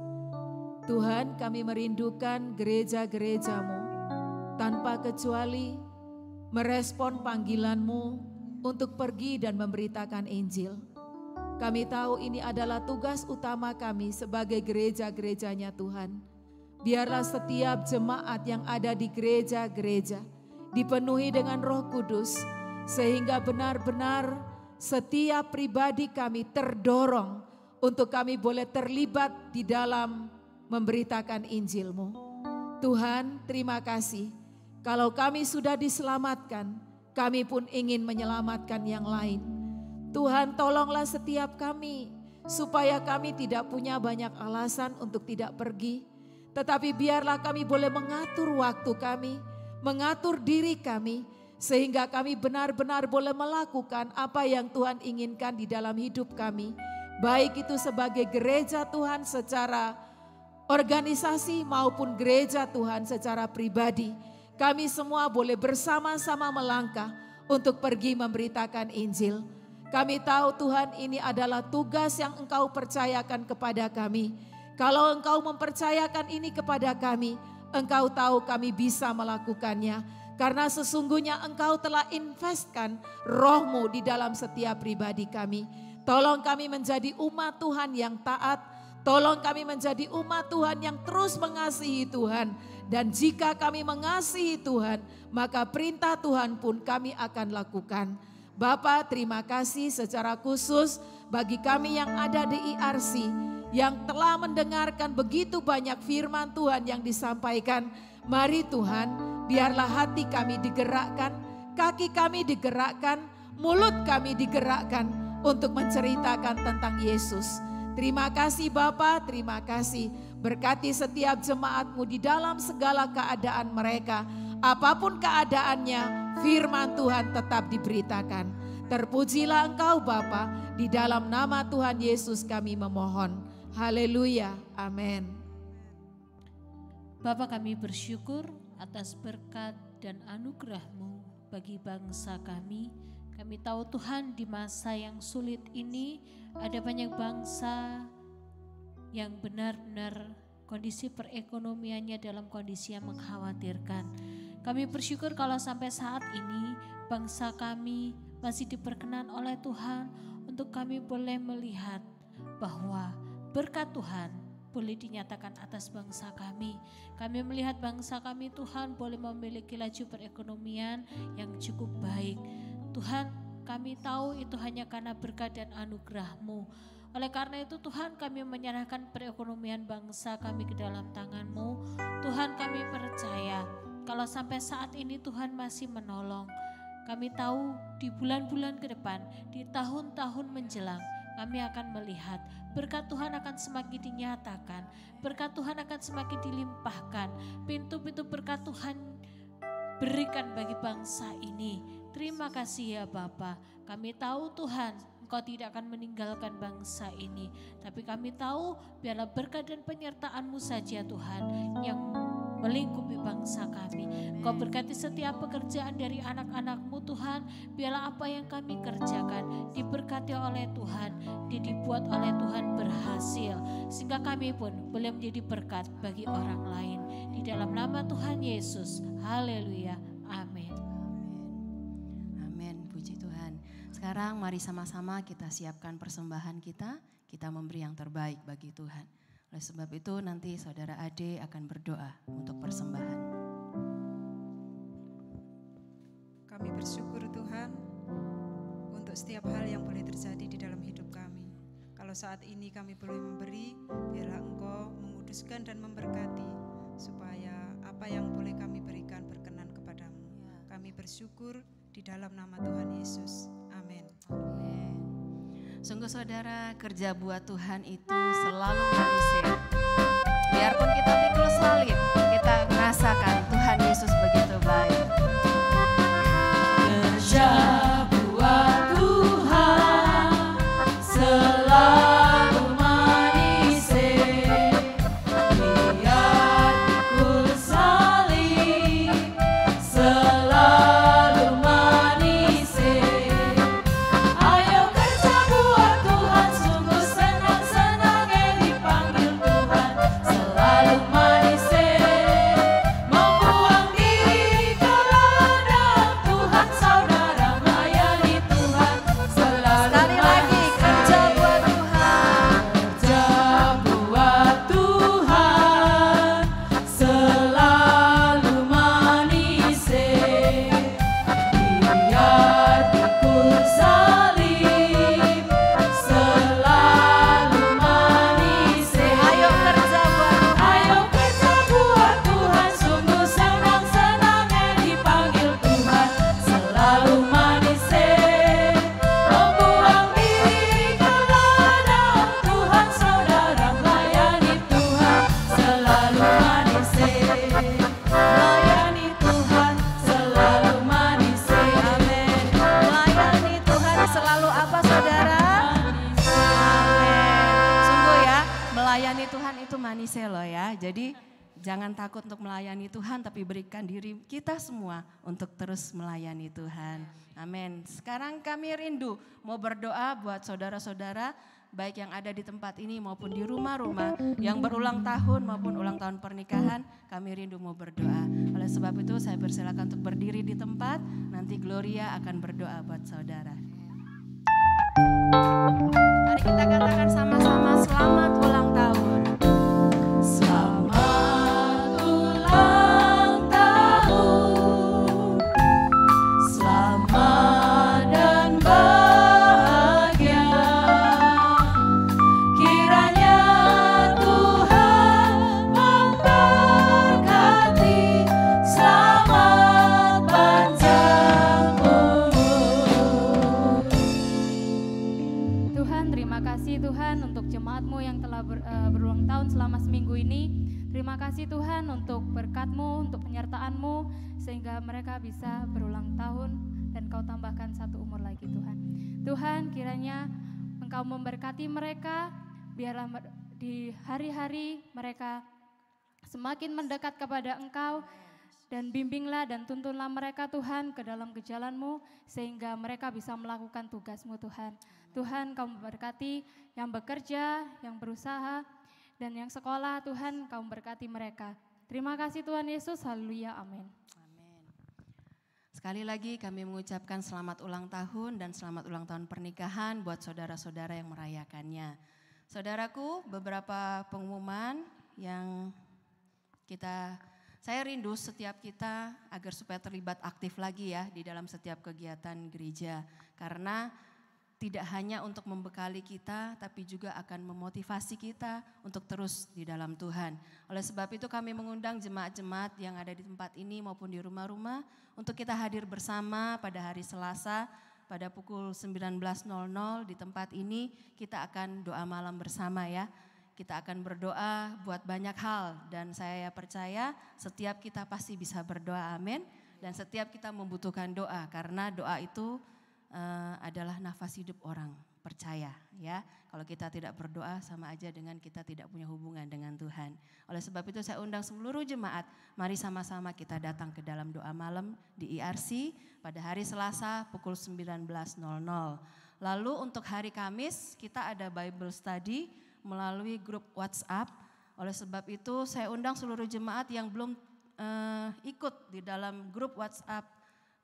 Tuhan, kami merindukan gereja-gereja-Mu tanpa kecuali merespon panggilan-Mu untuk pergi dan memberitakan Injil. Kami tahu ini adalah tugas utama kami sebagai gereja-gerejanya Tuhan. biarlah setiap jemaat yang ada di gereja-gereja dipenuhi dengan Roh Kudus, sehingga benar-benar setiap pribadi kami terdorong untuk kami boleh terlibat di dalam memberitakan Injil-Mu. Tuhan, terima kasih. Kalau kami sudah diselamatkan, kami pun ingin menyelamatkan yang lain. Tuhan, tolonglah setiap kami supaya kami tidak punya banyak alasan untuk tidak pergi. Tetapi biarlah kami boleh mengatur waktu kami, mengatur diri kami, sehingga kami benar-benar boleh melakukan apa yang Tuhan inginkan di dalam hidup kami. Baik itu sebagai gereja Tuhan secara organisasi maupun gereja Tuhan secara pribadi. Kami semua boleh bersama-sama melangkah untuk pergi memberitakan Injil. Kami tahu Tuhan, ini adalah tugas yang Engkau percayakan kepada kami. Kalau Engkau mempercayakan ini kepada kami, Engkau tahu kami bisa melakukannya. Karena sesungguhnya Engkau telah investkan Roh-Mu di dalam setiap pribadi kami. Tolong kami menjadi umat Tuhan yang taat. Tolong kami menjadi umat Tuhan yang terus mengasihi Tuhan. Dan jika kami mengasihi Tuhan, maka perintah Tuhan pun kami akan lakukan. Bapa, terima kasih secara khusus bagi kami yang ada di IRC, yang telah mendengarkan begitu banyak firman Tuhan yang disampaikan. Mari Tuhan, biarlah hati kami digerakkan, kaki kami digerakkan, mulut kami digerakkan untuk menceritakan tentang Yesus. Terima kasih Bapa, terima kasih. Berkati setiap jemaat-Mu di dalam segala keadaan mereka. Apapun keadaannya, firman Tuhan tetap diberitakan. Terpujilah Engkau Bapa, di dalam nama Tuhan Yesus kami memohon. Haleluya, amin. Bapa, kami bersyukur atas berkat dan anugerah-Mu bagi bangsa kami. Kami tahu Tuhan, di masa yang sulit ini ada banyak bangsa yang benar-benar kondisi perekonomiannya dalam kondisi yang mengkhawatirkan. Kami bersyukur kalau sampai saat ini bangsa kami masih diperkenan oleh Tuhan untuk kami boleh melihat bahwa berkat Tuhan boleh dinyatakan atas bangsa kami. Kami melihat bangsa kami Tuhan boleh memiliki laju perekonomian yang cukup baik. Tuhan, kami tahu itu hanya karena berkat dan anugerah-Mu. Oleh karena itu Tuhan, kami menyerahkan perekonomian bangsa kami ke dalam tangan-Mu. Tuhan, kami percaya kalau sampai saat ini Tuhan masih menolong. Kami tahu di bulan-bulan ke depan, di tahun-tahun menjelang, kami akan melihat berkat Tuhan akan semakin dinyatakan, berkat Tuhan akan semakin dilimpahkan, pintu-pintu berkat Tuhan berikan bagi bangsa ini. Terima kasih ya Bapa. Kami tahu Tuhan, Engkau tidak akan meninggalkan bangsa ini. Tapi kami tahu biarlah berkat dan penyertaan-Mu saja Tuhan yang melingkupi bangsa kami. Engkau berkati setiap pekerjaan dari anak-anak-Mu Tuhan. Biarlah apa yang kami kerjakan diberkati oleh Tuhan, dibuat oleh Tuhan berhasil. Sehingga kami pun boleh menjadi berkat bagi orang lain. Di dalam nama Tuhan Yesus. Haleluya. Amin. Amin, puji Tuhan. Sekarang mari sama-sama kita siapkan persembahan kita memberi yang terbaik bagi Tuhan. Oleh sebab itu nanti saudara Ade akan berdoa untuk persembahan. Kami bersyukur Tuhan untuk setiap hal yang boleh terjadi di dalam hidup kami. Kalau saat ini kami boleh memberi, biarlah Engkau menguduskan dan memberkati supaya apa yang boleh kami berikan berkenan kepadamu. Kami bersyukur di dalam nama Tuhan Yesus. Amin. Amin. Sungguh saudara, kerja buat Tuhan itu selalu manusia. Biarpun kita pikul salib, kita merasakan Tuhan Yesus begitu baik. Kerja buat Tuhan selalu manis. Lihat pikul salib selalu manis. Ayo kerja buat Tuhan, sungguh senang-senang yang dipanggil Tuhan selalu manis. Jadi jangan takut untuk melayani Tuhan, tapi berikan diri kita semua untuk terus melayani Tuhan. Amin. Sekarang kami rindu mau berdoa buat saudara-saudara baik yang ada di tempat ini maupun di rumah-rumah, yang berulang tahun maupun ulang tahun pernikahan, kami rindu mau berdoa. Oleh sebab itu saya persilakan untuk berdiri di tempat, nanti Gloria akan berdoa buat saudara. Mari kita katakan sama-sama selamat ulang tahun. Selamat ulang tahun, selamat dan bahagia. Kiranya Tuhan memberkati, selamat panjang umur. Tuhan, terima kasih Tuhan untuk jemaat-Mu yang telah berulang tahun selama seminggu ini. Terima kasih Tuhan untuk berkat-Mu, untuk penyertaan-Mu, sehingga mereka bisa berulang tahun dan Kau tambahkan satu umur lagi Tuhan. Tuhan, kiranya Engkau memberkati mereka, biarlah di hari-hari mereka semakin mendekat kepada Engkau, dan bimbinglah dan tuntunlah mereka Tuhan ke dalam jalan-Mu, sehingga mereka bisa melakukan tugas-Mu Tuhan. Tuhan, Kau memberkati yang bekerja, yang berusaha, dan yang sekolah. Tuhan, Kau memberkati mereka. Terima kasih Tuhan Yesus, haleluya, amin. Sekali lagi kami mengucapkan selamat ulang tahun dan selamat ulang tahun pernikahan buat saudara-saudara yang merayakannya. Saudaraku, beberapa pengumuman yang saya rindu setiap kita agar supaya terlibat aktif lagi ya di dalam setiap kegiatan gereja. Karena tidak hanya untuk membekali kita, tapi juga akan memotivasi kita untuk terus di dalam Tuhan. Oleh sebab itu kami mengundang jemaat-jemaat yang ada di tempat ini maupun di rumah-rumah untuk kita hadir bersama pada hari Selasa pada pukul 19.00 di tempat ini. Kita akan doa malam bersama ya. Kita akan berdoa buat banyak hal dan saya percaya setiap kita pasti bisa berdoa, amin. Dan setiap kita membutuhkan doa karena doa itu adalah nafas hidup orang percaya ya. Kalau kita tidak berdoa sama aja dengan kita tidak punya hubungan dengan Tuhan. Oleh sebab itu saya undang seluruh jemaat, mari sama-sama kita datang ke dalam doa malam di IRC pada hari Selasa pukul 19.00. Lalu untuk hari Kamis kita ada Bible Study melalui grup WhatsApp. Oleh sebab itu saya undang seluruh jemaat yang belum ikut di dalam grup WhatsApp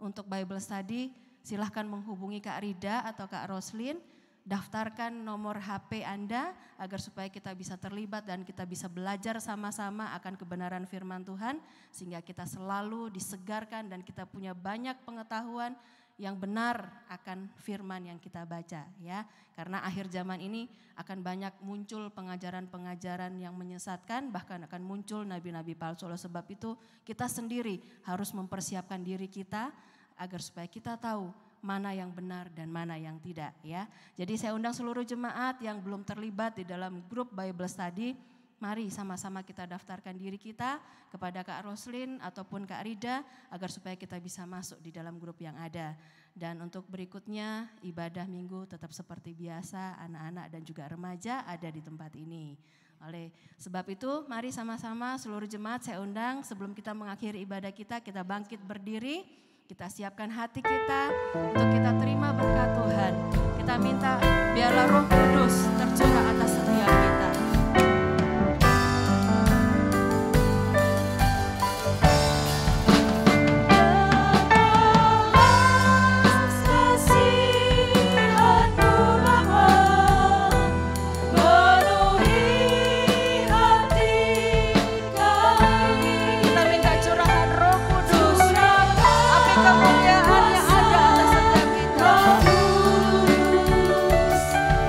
untuk Bible Study, silahkan menghubungi Kak Rida atau Kak Roslin, daftarkan nomor HP Anda agar supaya kita bisa terlibat dan kita bisa belajar sama-sama akan kebenaran firman Tuhan sehingga kita selalu disegarkan dan kita punya banyak pengetahuan yang benar akan firman yang kita baca ya. Karena akhir zaman ini akan banyak muncul pengajaran-pengajaran yang menyesatkan, bahkan akan muncul nabi-nabi palsu. Oleh sebab itu kita sendiri harus mempersiapkan diri kita agar supaya kita tahu mana yang benar dan mana yang tidak ya. Jadi saya undang seluruh jemaat yang belum terlibat di dalam grup Bible Study, mari sama-sama kita daftarkan diri kita kepada Kak Roslin ataupun Kak Rida agar supaya kita bisa masuk di dalam grup yang ada. Dan untuk berikutnya ibadah minggu tetap seperti biasa, anak-anak dan juga remaja ada di tempat ini. Oleh sebab itu mari sama-sama seluruh jemaat saya undang sebelum kita mengakhiri ibadah kita bangkit berdiri. Kita siapkan hati kita untuk kita terima berkat Tuhan. Kita minta biarlah Roh Kudus tercurah atas setiap kita.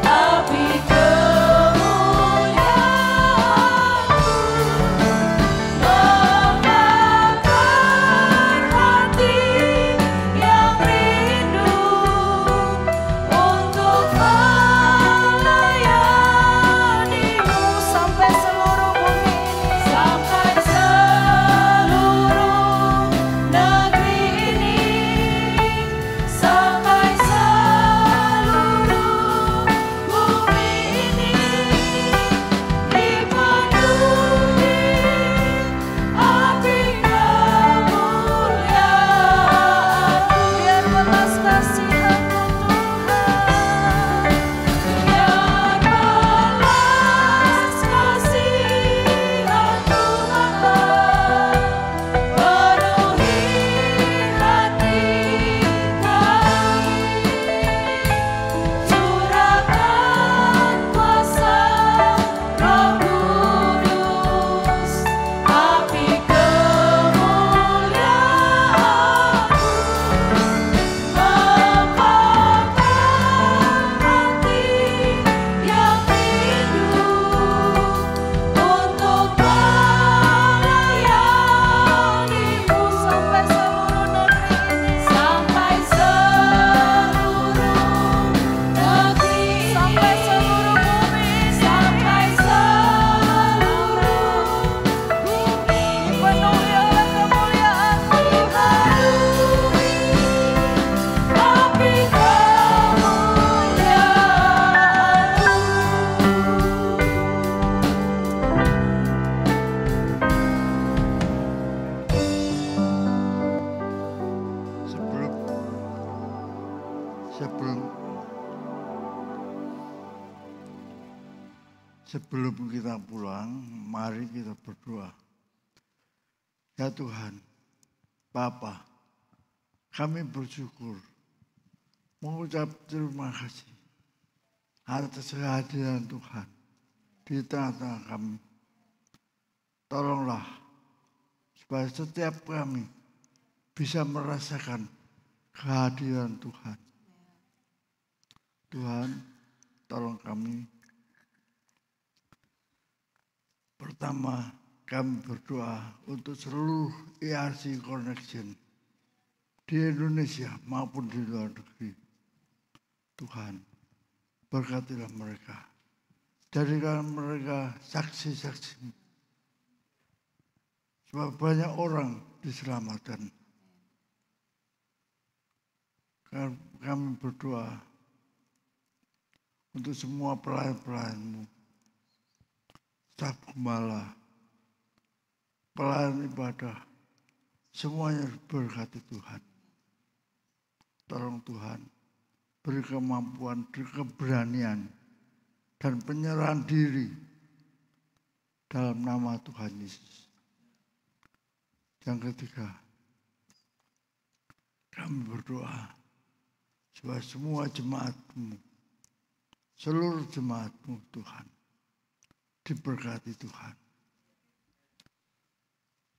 Api kemuliaan Sebelum kita pulang, mari kita berdoa. Ya Tuhan, Bapa, kami bersyukur, mengucap terima kasih atas kehadiran Tuhan di tengah-tengah kami. Tolonglah supaya setiap kami bisa merasakan kehadiran Tuhan. Tuhan, tolong kami. Pertama, kami berdoa untuk seluruh ERC Connection di Indonesia maupun di luar negeri. Tuhan, berkatilah mereka. Jadikan mereka saksi-saksi. Sebab banyak orang diselamatkan. Kami berdoa untuk semua pelayan-pelayan-Mu. Staf gembala, pelayan ibadah, semuanya berkati Tuhan. Tolong Tuhan, beri kemampuan, keberanian, dan penyerahan diri dalam nama Tuhan Yesus. Yang ketiga, kami berdoa supaya semua jemaat-Mu, seluruh jemaat-Mu Tuhan, diberkati Tuhan.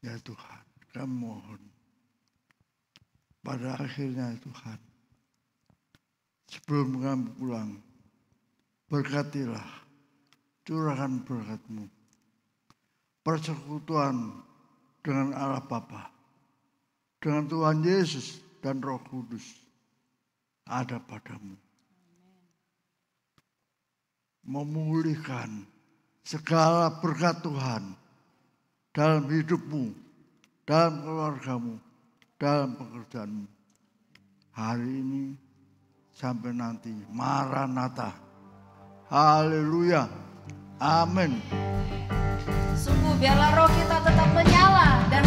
Ya Tuhan, kami mohon pada akhirnya Tuhan, sebelum kami pulang, berkatilah, curahkan berkat-Mu. Persekutuan dengan Allah Bapa, dengan Tuhan Yesus dan Roh Kudus ada padamu. Memulihkan segala berkat Tuhan dalam hidupmu, dalam keluargamu, dalam pekerjaanmu. Hari ini sampai nanti. Maranatha. Haleluya. Amin. Sungguh biarlah roh kita tetap menyala dan